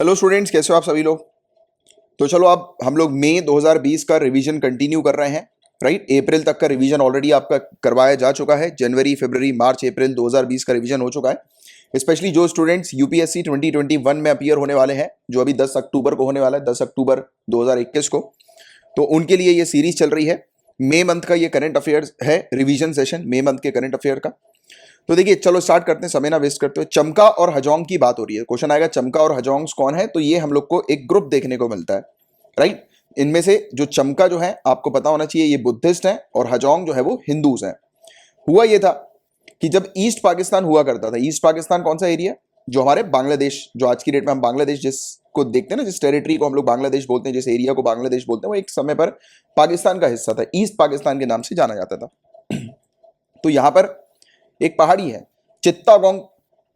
Hello students, कैसे हो आप सभी लोग। तो चलो अब हम लोग मई 2020 का रिवीजन कंटिन्यू कर रहे हैं। राइट, अप्रैल तक का रिवीजन ऑलरेडी आपका करवाया जा चुका है। जनवरी, फरवरी, मार्च, अप्रैल 2020 का रिवीजन हो चुका है। स्पेशली जो स्टूडेंट्स यूपीएससी 2021 में अपीयर होने वाले हैं, जो अभी 10 अक्टूबर को होने वाला है, 10 अक्टूबर 2021 को, तो उनके लिए ये सीरीज चल रही है। मई मंथ का ये करंट अफेयर्स है, रिवीजन सेशन मई मंथ के करंट अफेयर का। तो देखिए, चलो स्टार्ट करते हैं, समय ना वेस्ट करते हुए। चमका और हजोंग की बात हो रही है। क्वेश्चन आएगा चमका और हजोंग कौन है, तो ये हम लोग को एक ग्रुप देखने को मिलता है। राइट, इनमें से जो चमका जो है आपको पता होना चाहिए ये बुद्धिस्ट है, और हजोंग जो है वो हिंदूज हैं। हुआ ये था कि जब ईस्ट पाकिस्तान हुआ करता था, ईस्ट पाकिस्तान कौन सा एरिया, जो हमारे बांग्लादेश, जो आज की डेट में हम बांग्लादेश जिसको देखते हैं ना, जिस टेरिटरी को हम लोग बांग्लादेश बोलते हैं, जिस एरिया को बांग्लादेश बोलते हैं, वो एक समय पर पाकिस्तान का हिस्सा था, ईस्ट पाकिस्तान के नाम से जाना जाता था। तो यहां पर एक पहाड़ी है, चित्तागोंग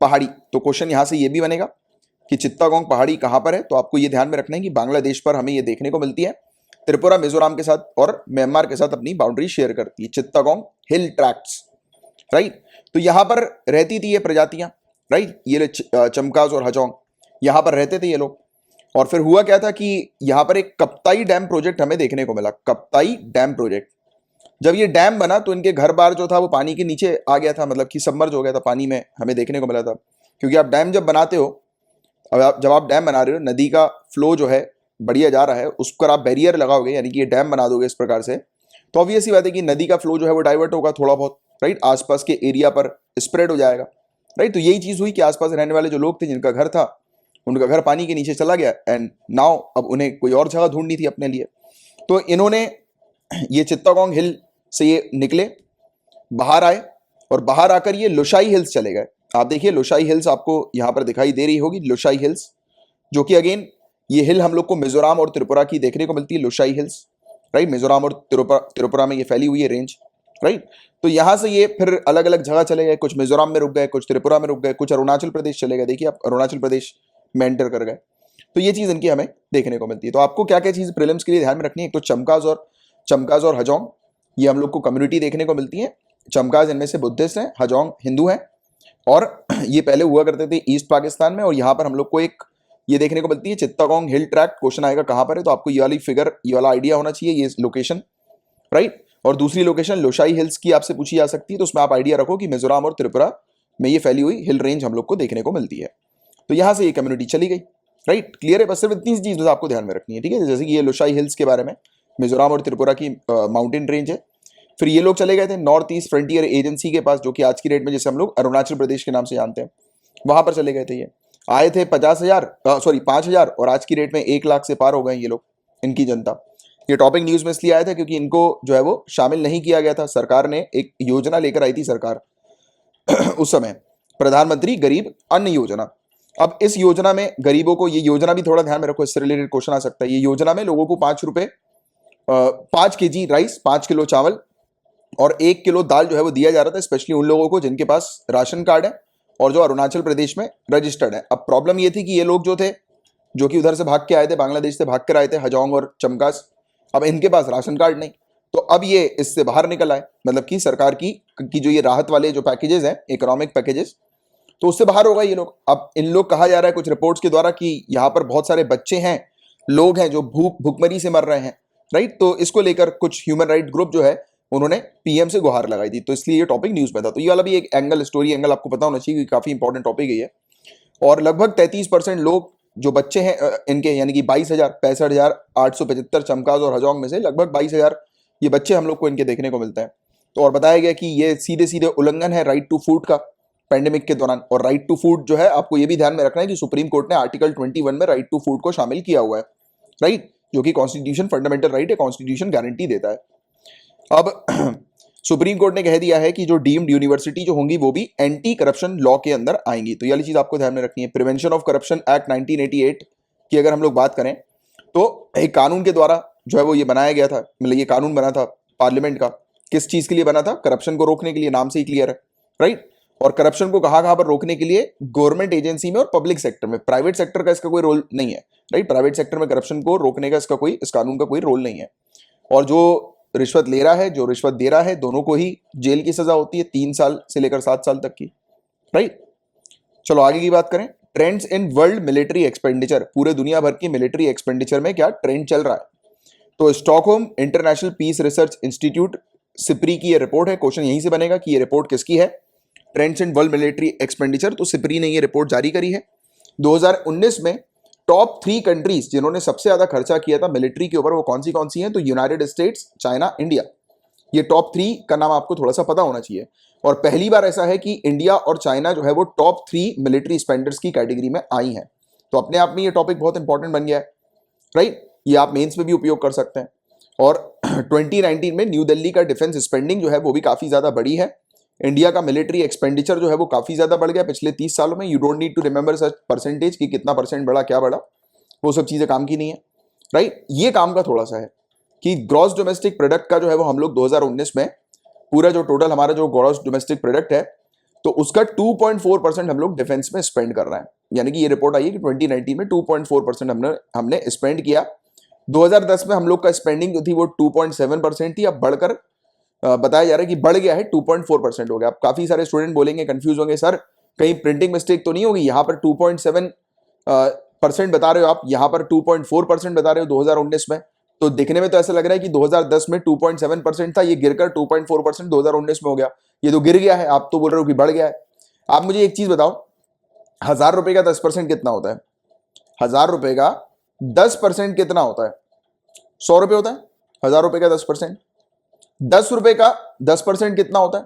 पहाड़ी। तो क्वेश्चन यहां से ये भी बनेगा कि चित्तागोंग पहाड़ी कहां पर है, तो आपको ये ध्यान में रखना है कि बांग्लादेश पर हमें ये देखने को मिलती है। त्रिपुरा मिजोरम के साथ और म्यांमार के साथ अपनी बाउंड्री शेयर करती है, चित्तागोंग हिल ट्रैक्ट्स। राइट, तो यहां पर रहती थी ये प्रजातियां। राइट, ये चमकाज और हजोंग यहां पर रहते थे ये लोग। और फिर हुआ क्या था कि यहां पर एक कप्ताई डैम प्रोजेक्ट हमें देखने को मिला, कप्ताई डैम प्रोजेक्ट। जब ये डैम बना तो इनके घर बार जो था वो पानी के नीचे आ गया था, मतलब कि सबमर्ज हो गया था, पानी में हमें देखने को मिला था। क्योंकि आप डैम जब बनाते हो, जब आप डैम बना रहे हो, नदी का फ्लो जो है बढ़िया जा रहा है, उस पर आप बैरियर लगाओगे, यानी कि ये डैम बना दोगे इस प्रकार से, तो ऑब्वियस सी बात है कि नदी का फ्लो जो है वो डाइवर्ट होगा थोड़ा बहुत। राइट, आसपास के एरिया पर स्प्रेड हो जाएगा। राइट, तो यही चीज हुई कि आसपास रहने वाले जो लोग थे, जिनका घर था, उनका घर पानी के नीचे चला गया, एंड नाउ अब उन्हें कोई और जगह ढूंढनी थी अपने लिए। तो इन्होंने ये चित्तागोंग हिल से ये निकले, बाहर आए, और बाहर आकर ये लुशाई हिल्स चले गए। आप देखिए, लुशाई हिल्स आपको यहां पर दिखाई दे रही होगी, लुशाई हिल्स, जो कि अगेन ये हिल हम लोग को मिजोरम और त्रिपुरा की देखने को मिलती है, लुशाई हिल्स। राइट, मिजोरम और त्रिपुरा में ये फैली हुई है रेंज। राइट, तो यहां से ये फिर अलग अलग जगह चले गए, कुछ मिजोरम में रुक गए, कुछ त्रिपुरा में रुक गए, कुछ अरुणाचल प्रदेश चले गए। देखिए, आप अरुणाचल प्रदेश में एंटर कर गए। तो ये चीज इनकी हमें देखने को मिलती है। तो आपको क्या क्या चीज प्रीलिम्स के लिए ध्यान में रखनी है, एक तो चमकाज और हजोंग, ये हम लोग को कम्युनिटी देखने को मिलती है। चमकाज इनमें से बुद्धिस्ट हैं, हजोंग हिंदू हैं, और ये पहले हुआ करते थे ईस्ट पाकिस्तान में। और यहाँ पर हम लोग को एक ये देखने को मिलती है चित्तागोंग हिल ट्रैक्ट। क्वेश्चन आएगा कहाँ पर है, तो आपको ये वाली फिगर, ये वाला आइडिया होना चाहिए, ये लोकेशन। राइट, और दूसरी लोकेशन लोशाई हिल्स की आपसे पूछी जा सकती है, तो उसमें आप आइडिया रखो कि मिजोरम और त्रिपुरा में ये फैली हुई हिल रेंज हम लोग को देखने को मिलती है। तो यहाँ से ये कम्युनिटी चली गई। राइट, क्लियर है, बस सिर्फ इतनी चीज आपको ध्यान में रखनी है। ठीक है, जैसे कि ये लोशाई हिल्स के बारे में, मिजोरम और त्रिपुरा की माउंटेन रेंज है। फिर ये लोग चले गए थे नॉर्थ ईस्ट फ्रंटियर एजेंसी के पास, जो कि आज की डेट में जैसे हम लोग अरुणाचल प्रदेश के नाम से जानते हैं, वहां पर चले गए थे। ये आए थे 5,000, और आज की डेट में 1 लाख से पार हो गए ये लोग, इनकी जनता। ये टॉपिक न्यूज में इसलिए आया था क्योंकि इनको जो है वो शामिल नहीं किया गया था। सरकार ने एक योजना लेकर आई थी, सरकार उस समय प्रधानमंत्री गरीब अन्न योजना। अब इस योजना में गरीबों को, ये योजना भी थोड़ा ध्यान में रखो, इससे रिलेटेड क्वेश्चन आ सकता है। ये योजना में लोगों को 5 रुपए 5 kg राइस, 5 किलो चावल और 1 किलो दाल जो है वो दिया जा रहा था, स्पेशली उन लोगों को जिनके पास राशन कार्ड है और जो अरुणाचल प्रदेश में रजिस्टर्ड है। अब प्रॉब्लम ये थी कि ये लोग जो थे, जो कि उधर से भाग के आए थे, बांग्लादेश से भाग कर आए थे, हजोंग और चमकास, अब इनके पास राशन कार्ड नहीं, तो अब ये इससे बाहर निकल आए। मतलब कि सरकार की जो ये राहत वाले जो पैकेजेस हैं, इकोनॉमिक पैकेजेस, तो उससे बाहर हो गए ये लोग। अब इन लोग, कहा जा रहा है कुछ रिपोर्ट्स के द्वारा कि यहाँ पर बहुत सारे बच्चे हैं, लोग हैं जो भूखमरी से मर रहे हैं। राइट, तो इसको लेकर कुछ ह्यूमन राइट ग्रुप जो है, उन्होंने पीएम से गुहार लगाई थी, तो इसलिए ये टॉपिक न्यूज में था। तो ये वाला भी एक एंगल, स्टोरी एंगल आपको पता होना चाहिए, काफी इंपॉर्टेंट टॉपिक है ये। और लगभग 33% लोग जो बच्चे हैं इनके, यानी कि 22,65,875 चमकाज और हजोंग में से लगभग 22,000 ये बच्चे हम लोग को इनके देखने को मिलते हैं। तो और बताया गया कि ये सीधे सीधे उल्लंघन है राइट टू फूड का, पैंडेमिक के दौरान। और राइट टू फूड जो है, आपको ये भी ध्यान में रखना है कि सुप्रीम कोर्ट ने आर्टिकल 21 में राइट टू फूड को शामिल किया हुआ है। राइट, जो कि कॉन्स्टिट्यूशन फंडामेंटल राइट है, कॉन्स्टिट्यूशन गारंटी देता है। अब सुप्रीम कोर्ट ने कह दिया है कि जो डीम्ड यूनिवर्सिटी जो होंगी वो भी एंटी करप्शन लॉ के अंदर आएंगी। तो ये वाली चीज आपको ध्यान में रखनी है। प्रिवेंशन ऑफ करप्शन एक्ट 1988 की अगर हम लोग बात करें, तो एक कानून के द्वारा जो है वो ये बनाया गया था, मतलब ये कानून बना था पार्लियामेंट का। किस चीज के लिए बना था? करप्शन को रोकने के लिए, नाम से ही क्लियर है। राइट, और करप्शन को कहां पर रोकने के लिए? गवर्नमेंट एजेंसी में और पब्लिक सेक्टर में। प्राइवेट सेक्टर का इसका कोई रोल नहीं है। राइट, प्राइवेट सेक्टर में करप्शन को रोकने का इस कानून का कोई रोल नहीं है। और जो रिश्वत ले रहा है, जो रिश्वत दे रहा है, दोनों को ही जेल की सजा होती है, 3 साल से लेकर 7 साल तक की। राइट, चलो आगे की बात करें। Trends in world military expenditure, पूरे दुनिया भर की मिलिट्री एक्सपेंडिचर में क्या ट्रेंड चल रहा है। तो Stockholm International Peace Research Institute SIPRI की ये रिपोर्ट है। क्वेश्चन यहीं से बनेगा कि ये रिपोर्ट किसकी है, trends in world military expenditure, तो सिप्री ने ये रिपोर्ट जारी करी है। 2019 में टॉप 3 कंट्रीज जिन्होंने सबसे ज्यादा खर्चा किया था मिलिट्री के ऊपर वो कौन सी हैं, तो यूनाइटेड स्टेट्स, चाइना, इंडिया। ये टॉप 3 का नाम आपको थोड़ा सा पता होना चाहिए। और पहली बार ऐसा है कि इंडिया और चाइना जो है वो टॉप 3 मिलिट्री स्पेंडर्स की कैटेगरी में आई हैं। तो अपने आप में ये टॉपिक बहुत इंपॉर्टेंट बन गया है, राइट। ये आप मेंस में भी उपयोग कर सकते हैं। और 2019 में न्यू दिल्ली का डिफेंस स्पेंडिंग जो है वो भी काफी ज्यादा बढ़ी है। इंडिया का मिलिट्री एक्सपेंडिचर जो है वो काफी ज्यादा बढ़ गया पिछले 30 सालों में। You don't need to remember such percentage कि कितना परसेंट बढ़ा, क्या बढ़ा, वो सब चीजें काम की नहीं है, राइट। ये काम का थोड़ा सा है कि ग्रॉस डोमेस्टिक प्रोडक्ट का जो है वो हम लोग 2019 में पूरा जो टोटल हमारा जो ग्रॉस डोमेस्टिक प्रोडक्ट है तो उसका 2.4% हम लोग डिफेंस में स्पेंड कर रहे हैं। यानी कि ये रिपोर्ट आई है कि 2019 में 2.4% हमने स्पेंड किया। 2010 में हम लोग का स्पेंडिंग जो थी वो 2.7% थी, अब बढ़कर बताया जा रहा है कि बढ़ गया है 2.4% हो गया। अब काफी सारे स्टूडेंट बोलेंगे, कंफ्यूज होंगे, सर कहीं प्रिंटिंग मिस्टेक तो नहीं होगी, यहाँ पर 2.7% बता रहे हो आप, यहाँ पर 2.4% बता रहे हो 2019 में। तो देखने में तो ऐसा लग रहा है कि 2010 में 2.7% था, ये गिरकर 2.4% 2019 में हो गया। ये तो गिर गया है, आप तो बोल रहे हो कि बढ़ गया है। आप मुझे एक चीज बताओ, 1000 रुपए का 10% कितना होता है? 1000 रुपए का 10% कितना होता है? 100 रुपए होता है। 1000 रुपए का 10%। 10 रुपए का 10% कितना होता है?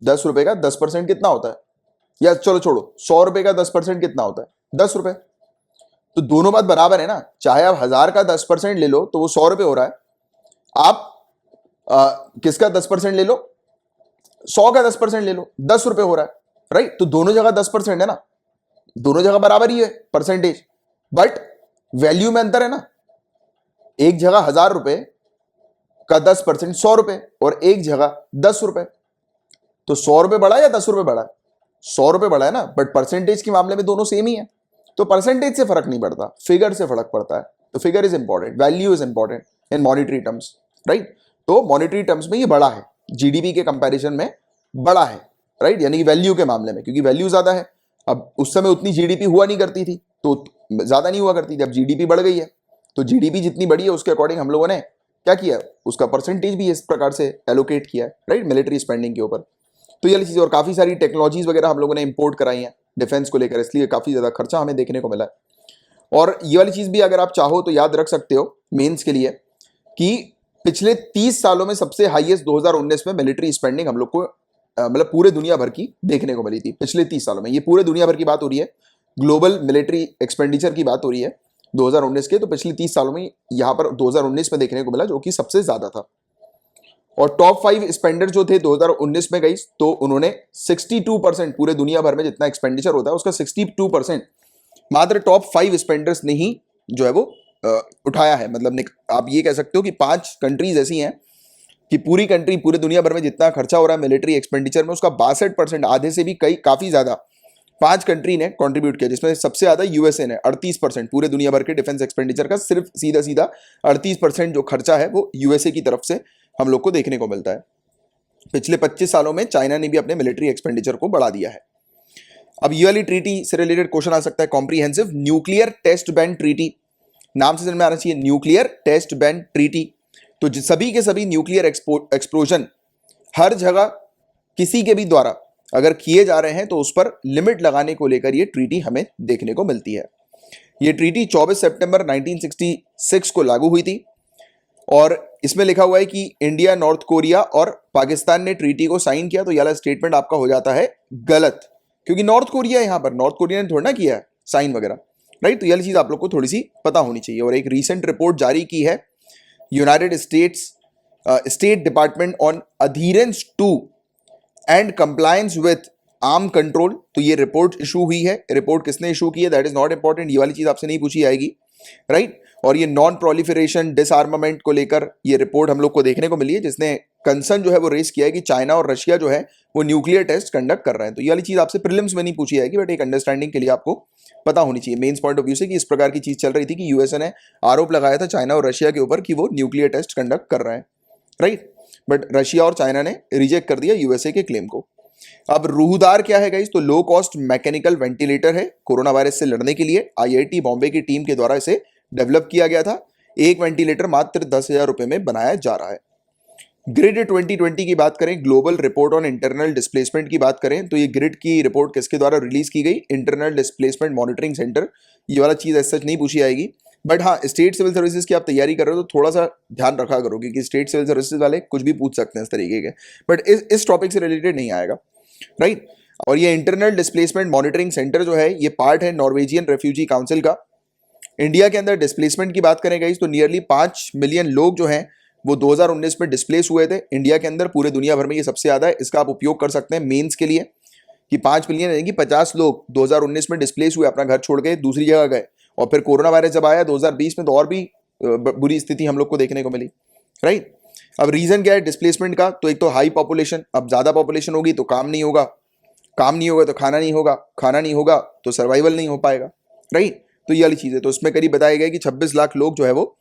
10 रुपए का 10% कितना होता है? या चलो छोड़ो, 100 रुपए का 10% कितना होता है? 10 रुपए। तो दोनों बात बराबर है ना। चाहे आप 1000 का 10% ले लो तो वो 100 रुपए हो रहा है, आप किसका 10% ले लो, 100 का 10% ले लो, 10 रुपए हो रहा है, राइट। तो दोनों जगह 10% है ना, दोनों जगह बराबर ही है परसेंटेज, बट वैल्यू में अंतर है ना। एक जगह 1000 रुपए का 10% 100 रुपए और एक जगह 10 रुपए। तो 100 रुपए बढ़ा या 10 रुपए बढ़ा? 100 रुपए बढ़ा है ना, बट परसेंटेज के मामले में दोनों सेम ही है। तो परसेंटेज से फर्क नहीं पड़ता, फिगर से फर्क पड़ता है। तो figure is important, value is important in monetary terms, right. तो मॉनिटरी टर्म्स में ये बड़ा है, जीडीपी के कंपैरिजन में बड़ा है, राइट, यानी कि वैल्यू के मामले में, क्योंकि वैल्यू ज्यादा है। अब उस समय उतनी जीडीपी हुआ नहीं करती थी, तो ज्यादा नहीं हुआ करती थी। अब जीडीपी बढ़ गई है, तो जीडीपी जितनी बढ़ी है उसके अकॉर्डिंग हम लोगों ने क्या किया, उसका परसेंटेज भी इस प्रकार से एलोकेट किया है, राइट, मिलिट्री स्पेंडिंग के ऊपर। तो ये चीज़, और काफ़ी सारी टेक्नोलॉजीज वगैरह हम लोगों ने इंपोर्ट कराई हैं डिफेंस को लेकर, इसलिए काफ़ी ज़्यादा खर्चा हमें देखने को मिला है। और ये वाली चीज़ भी अगर आप चाहो तो याद रख सकते हो मेंस के लिए कि पिछले 30 सालों में सबसे हाईएस्ट 2019 में मिलिट्री स्पेंडिंग हम लोग को मतलब पूरे दुनिया भर की देखने को मिली थी पिछले 30 सालों में। ये पूरे दुनिया भर की बात हो रही है, ग्लोबल मिलिट्री एक्सपेंडिचर की बात हो रही है 2019 के। तो पिछले 30 सालों में यहाँ पर 2019 में देखने को मिला, जो कि सबसे ज्यादा था। और टॉप 5 स्पेंडर जो थे 2019 में गई, तो उन्होंने 62% पूरे दुनिया भर में जितना एक्सपेंडिचर होता है उसका 62% मात्र टॉप 5 स्पेंडर्स ने ही जो है वो उठाया है। मतलब आप ये कह सकते हो कि 5 कंट्रीज ऐसी हैं कि पूरी कंट्री, पूरे दुनिया भर में जितना खर्चा हो रहा है मिलिट्री एक्सपेंडिचर में उसका 62%, आधे से भी काफी ज्यादा 5 कंट्री ने कंट्रीब्यूट किया, जिसमें सबसे ज्यादा यूएसए ने 38%। पूरे दुनिया भर के डिफेंस एक्सपेंडिचर का सिर्फ सीधा सीधा 38% जो खर्चा है वो यूएसए की तरफ से हम लोग को देखने को मिलता है। पिछले 25 सालों में चाइना ने भी अपने मिलिट्री एक्सपेंडिचर को बढ़ा दिया है। अब ये वाली ट्रीटी से रिलेटेड क्वेश्चन आ सकता है, Comprehensive Nuclear Test Ban Treaty, नाम से समझ में आना चाहिए, न्यूक्लियर टेस्ट बैन ट्रीटी। तो सभी के सभी न्यूक्लियर एक्सप्लोजन हर जगह किसी के भी द्वारा अगर किए जा रहे हैं तो उस पर लिमिट लगाने को लेकर ये ट्रीटी हमें देखने को मिलती है। ये ट्रीटी 24 सितंबर 1966 को लागू हुई थी और इसमें लिखा हुआ है कि इंडिया, नॉर्थ कोरिया और पाकिस्तान ने ट्रीटी को साइन किया। तो ये वाला स्टेटमेंट आपका हो जाता है गलत, क्योंकि नॉर्थ कोरिया यहाँ पर, नॉर्थ कोरिया ने थोड़ा ना किया है साइन वगैरह, राइट। तो ये चीज आप लोग को थोड़ी सी पता होनी चाहिए। और एक रीसेंट रिपोर्ट जारी की है United States State Department on adherence to and compliance with arm control. तो ये रिपोर्ट इशू हुई है। रिपोर्ट किसने इशू की है दैट इज नॉट इंपॉर्टेंट, ये वाली चीज आपसे नहीं पूछी जाएगी, राइट। और ये नॉन प्रोलिफरेशन डिसआर्मामेंट को लेकर ये रिपोर्ट हम लोग को देखने को मिली है, जिसने कंसर्न जो है वो रेस किया है कि चाइना और रशिया जो है वो न्यूक्लियर टेस्ट कंडक्ट कर रहे हैं। तो ये वाली चीज आपसे प्रीलिम्स में नहीं पूछी जाएगी, बट एक अंडरस्टैंडिंग के लिए आपको पता होनी चाहिए मेंस पॉइंट ऑफ व्यू से कि इस प्रकार की चीज चल रही थी कि यूएसए ने आरोप लगाया था चाइना और रशिया के ऊपर कि वो न्यूक्लियर टेस्ट कंडक्ट कर रहे हैं, राइट। बट रशिया और चाइना ने रिजेक्ट कर दिया यूएसए के क्लेम को। अब रूहदार क्या है गाइस? तो लो कॉस्ट मैकेनिकल वेंटिलेटर है, कोरोना वायरस से लड़ने के लिए आईआईटी बॉम्बे की टीम के द्वारा इसे डेवलप किया गया था। एक वेंटिलेटर मात्र 10,000 रुपए में बनाया जा रहा है। ग्रिड 2020 की बात करें, global report on internal displacement की बात करें, तो ये ग्रिड की रिपोर्ट किसके द्वारा रिलीज की गई? Internal displacement monitoring centre. ये वाला चीज ऐसा नहीं पूछी आएगी, बट हाँ, स्टेट सिविल सर्विसेज की आप तैयारी कर रहे हो तो थोड़ा सा ध्यान रखा करो, क्योंकि स्टेट सिविल सर्विसेज वाले कुछ भी पूछ सकते हैं इस तरीके के, बट इस टॉपिक से रिलेटेड नहीं आएगा, राइट। और ये इंटरनल डिस्प्लेसमेंट मॉनिटरिंग सेंटर जो है, ये पार्ट है नॉर्वेजियन रेफ्यूजी काउंसिल का। इंडिया के अंदर डिस्प्लेसमेंट की बात करें गाइस, तो नियरली 5 मिलियन लोग जो हैं वो 2019 में डिस्प्लेस हुए थे इंडिया के अंदर। पूरे दुनिया भर में ये सबसे ज्यादा है। इसका आप उपयोग कर सकते हैं मेंस के लिए, कि 5 मिलियन यानी कि 50 लोग 2019 में डिस्प्लेस हुए, अपना घर छोड़ के दूसरी जगह गए। और फिर कोरोना वायरस जब आया 2020 में, तो और भी बुरी स्थिति हम लोग को देखने को मिली, राइट। अब रीजन क्या है डिस्प्लेसमेंट का? तो एक तो हाई पॉपुलेशन, अब ज्यादा पॉपुलेशन होगी तो काम नहीं होगा, काम नहीं होगा तो खाना नहीं होगा, खाना नहीं होगा तो सर्वाइवल नहीं हो पाएगा, राइट। तो ये वाली चीज है। तो इसमें करीब बताया गया कि 26 लाख लोग जो है वो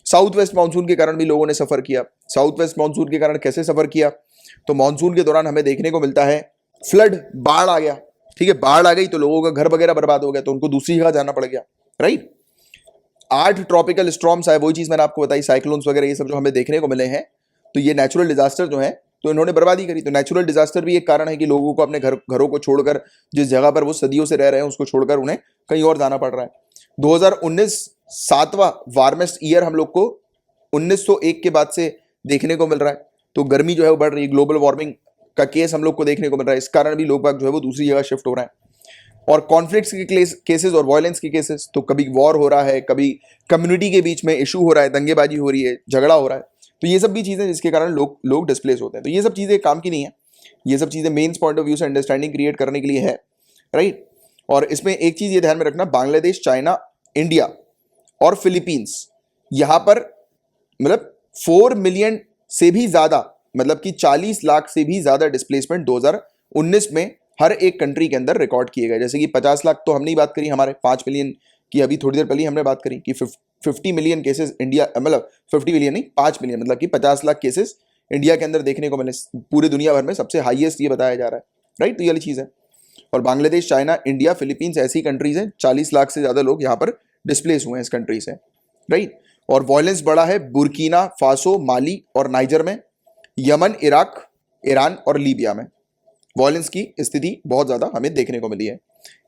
साउथ वेस्ट मानसून के कारण भी लोगों ने सफर किया। साउथ वेस्ट मानसून के कारण कैसे सफर किया? तो मानसून के दौरान हमें देखने को मिलता है फ्लड, बाढ़ आ गया, ठीक है, बाढ़ आ गई तो लोगों का घर वगैरह बर्बाद हो गया, तो उनको दूसरी जगह जाना पड़ गया, राइट। 8 ट्रॉपिकल स्टॉर्म्स आए, वही चीज मैंने आपको बताई, साइक्लोन्स वगैरह ये सब जो हमें देखने को मिले हैं। तो ये नेचुरल डिजास्टर जो है, तो इन्होंने बर्बादी करी। तो नेचुरल डिजास्टर भी एक कारण है कि लोगों को अपने घरों को छोड़कर, जिस जगह पर वो सदियों से रह रहे हैं उसको छोड़कर उन्हें कहीं और जाना पड़ रहा है। 2019 7वां वार्मेस्ट ईयर हम लोग को 1901 के बाद से देखने को मिल रहा है। तो गर्मी जो है वो बढ़ रही है, ग्लोबल वार्मिंग का केस हम लोग को देखने को मिल रहा है। इस कारण भी लोग बाग जो है वो दूसरी जगह शिफ्ट हो रहे हैं। और कॉन्फ्लिक्ट्स के केसेस और वायलेंस के केसेस, तो कभी वॉर हो रहा है, कभी कम्युनिटी के बीच में इशू हो रहा है, दंगेबाजी हो रही है, झगड़ा हो रहा है। तो ये सब भी चीजें जिसके कारण लोग डिस्प्लेस होते हैं। तो ये सब चीजें काम की नहीं है, ये सब चीजें मेन्स पॉइंट ऑफ व्यू से अंडरस्टैंडिंग क्रिएट करने के लिए है, राइट। और इसमें एक चीज ये ध्यान में रखना, बांग्लादेश, चाइना, इंडिया और फिलीपींस, यहां पर मतलब 4 मिलियन से भी ज्यादा, मतलब कि 40 लाख से भी ज्यादा डिस्प्लेसमेंट 2019 में हर एक कंट्री के अंदर रिकॉर्ड किए गए। जैसे कि 50 लाख तो हमने ही बात करी, हमारे 5 मिलियन की अभी थोड़ी देर पहले हमने बात करी कि 50 मिलियन केसेस इंडिया, मतलब 50 मिलियन नहीं 5 मिलियन, मतलब कि 50 लाख केसेस इंडिया के अंदर देखने को मिले। पूरे दुनिया भर में सबसे हाईएस्ट ये बताया जा रहा है, राइट। तो ये वाली चीज है। और बांग्लादेश, चाइना, इंडिया, फिलीपींस ऐसी कंट्रीज हैं, 40 लाख से ज्यादा लोग यहाँ पर डिस्प्लेस हुए हैं इस कंट्री से, राइट। और वायलेंस बढ़ा है बुर्किना फासो, माली और नाइजर में, यमन, इराक, ईरान और लीबिया में वायलेंस की स्थिति बहुत ज्यादा हमें देखने को मिली है।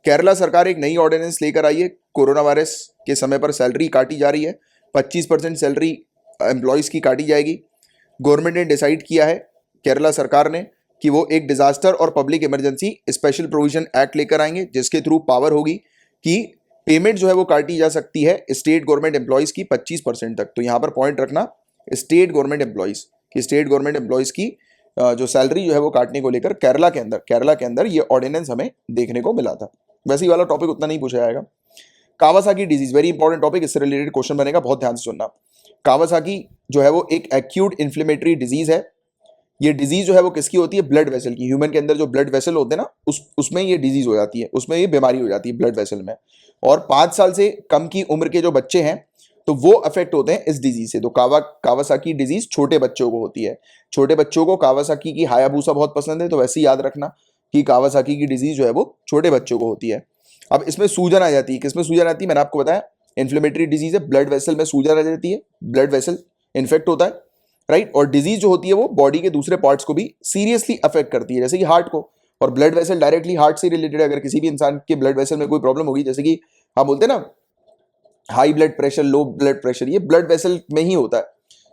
केरला सरकार एक नई ऑर्डिनेंस लेकर आई है, कोरोना वायरस के समय पर सैलरी काटी जा रही है, 25% सैलरी एम्प्लॉयज की काटी जाएगी। गवर्नमेंट ने डिसाइड किया है, केरला सरकार ने, कि वो एक डिजास्टर और public emergency special provision act लेकर आएंगे, जिसके थ्रू पावर होगी कि पेमेंट जो है वो काटी जा सकती है स्टेट गवर्नमेंट एम्प्लॉयज की 25% तक। तो यहाँ पर पॉइंट रखना, स्टेट गवर्नमेंट एम्प्लॉयज की, स्टेट गवर्नमेंट एम्प्लॉयज की जो सैलरी जो है वो काटने को लेकर केरला के अंदर ये ऑर्डिनेंस हमें देखने को मिला था। वैसे ही वाला टॉपिक उतना नहीं पूछा जाएगा। Kawasaki disease, very important topic, इससे रिलेटेड क्वेश्चन बनेगा, बहुत ध्यान से सुनना। कावासाकी जो है वो एक एक्यूट इन्फ्लेमेटरी डिजीज है। ये डिजीज जो है वो किसकी होती है? ब्लड वेसल की। ह्यूमन के अंदर जो ब्लड वेसल होते हैं ना, उसमें ये डिजीज हो जाती है, उसमें ये बीमारी हो जाती है ब्लड वेसल में। और 5 साल से कम की उम्र के जो बच्चे हैं तो वो अफेक्ट होते हैं इस डिजीज से। तो कावासाकी डिजीज छोटे बच्चों को होती है। छोटे बच्चों को कावासाकी की हायाबूसा बहुत पसंद है, तो वैसे ही याद रखना कि कावासाकी की डिजीज जो है वो छोटे बच्चों को होती है। अब इसमें सूजन आ जाती है, किसमें सूजन आती है? मैंने आपको बताया इन्फ्लेमेटरी डिजीज है, ब्लड वेसल में सूजन आ जाती है, ब्लड वेसल इन्फेक्ट होता है, राइट। और डिजीज जो होती है वो बॉडी के दूसरे पार्ट्स को भी सीरियसली अफेक्ट करती है, जैसे कि हार्ट को। और ब्लड वेसल डायरेक्टली हार्ट से रिलेटेड है। अगर किसी भी इंसान के ब्लड वेसल में कोई प्रॉब्लम होगी, जैसे कि हम बोलते हैं ना high blood pressure, low blood pressure, ये ब्लड वेसल में ही होता है।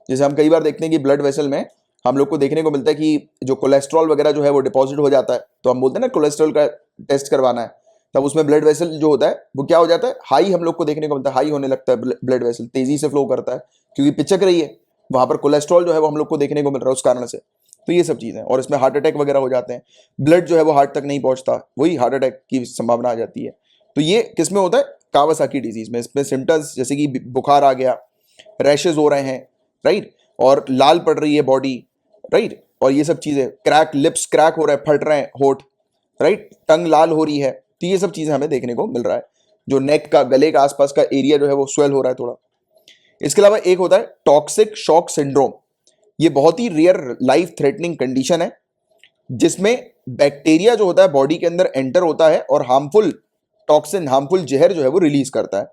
जैसे हम कई बार देखते हैं कि ब्लड वेसल में हम लोग को देखने को मिलता है कि जो कोलेस्ट्रॉल वगैरह जो है वो डिपॉजिट हो जाता है, तो हम बोलते हैं ना कोलेस्ट्रॉल का टेस्ट करवाना है, तब उसमें ब्लड वेसल जो होता है वो क्या हो जाता है? हाई हम लोग को देखने को मिलता है, हाई होने लगता है, ब्लड वेसल तेजी से फ्लो करता है, क्योंकि पिचक रही है वहां पर कोलेस्ट्रॉल जो है वो हम लोग को देखने को मिल रहा है उस कारण से। तो ये सब चीजें, और इसमें हार्ट अटैक वगैरह हो जाते हैं, ब्लड जो है वो हार्ट तक नहीं पहुंचता, वही हार्ट अटैक की संभावना आ जाती है। तो ये किसमें होता है? कावासाकी डिजीज में। इसमें सिम्टम्स जैसे कि बुखार आ गया, रैशेज हो रहे हैं, राइट, और लाल पड़ रही है बॉडी, राइट, और ये सब चीजें, क्रैक, लिप्स क्रैक हो रहे हैं, फट रहे हैं होठ, राइट, टंग लाल हो रही है। तो ये सब चीजें हमें देखने को मिल रहा है। जो नेक का, गले का आसपास का एरिया जो है वो स्वेल हो रहा है थोड़ा। इसके अलावा एक होता है टॉक्सिक शॉक सिंड्रोम। ये बहुत ही रेयर लाइफ थ्रेटनिंग कंडीशन है, जिसमें बैक्टीरिया जो होता है बॉडी के अंदर एंटर होता है और हार्मफुल टॉक्सिन, हार्मफुल जहर जो है वो रिलीज करता है,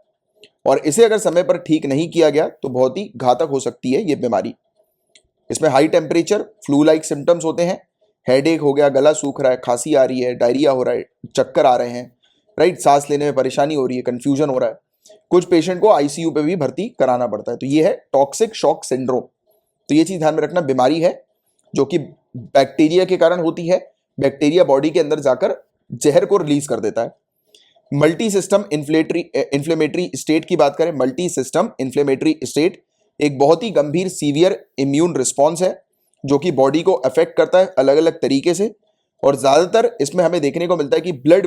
और इसे अगर समय पर ठीक नहीं किया गया तो बहुत ही घातक हो सकती है ये बीमारी। इसमें high temperature, flu like symptoms होते हैं, हेडेक हो गया, गला सूख रहा है, खांसी आ रही है, डायरिया हो रहा है, चक्कर आ रहे हैं, राइट, सांस लेने में परेशानी हो रही है, कंफ्यूजन हो रहा है। कुछ पेशेंट को आईसीयू पे भी भर्ती कराना पड़ता है। तो ये है टॉक्सिक शॉक सिंड्रोम। तो ये चीज ध्यान में रखना, बीमारी है जो कि बैक्टीरिया के कारण होती है। बैक्टीरिया बॉडी के अंदर जाकर जहर को रिलीज कर देता है। मल्टी सिस्टम इन्फ्लेमेटरी स्टेट की बात करें, मल्टी सिस्टम इन्फ्लेमेटरी स्टेट एक बहुत ही गंभीर सीवियर इम्यून रिस्पॉन्स है जो कि बॉडी को अफेक्ट करता है अलग अलग तरीके से, और ज्यादातर इसमें हमें देखने को मिलता है कि ब्लड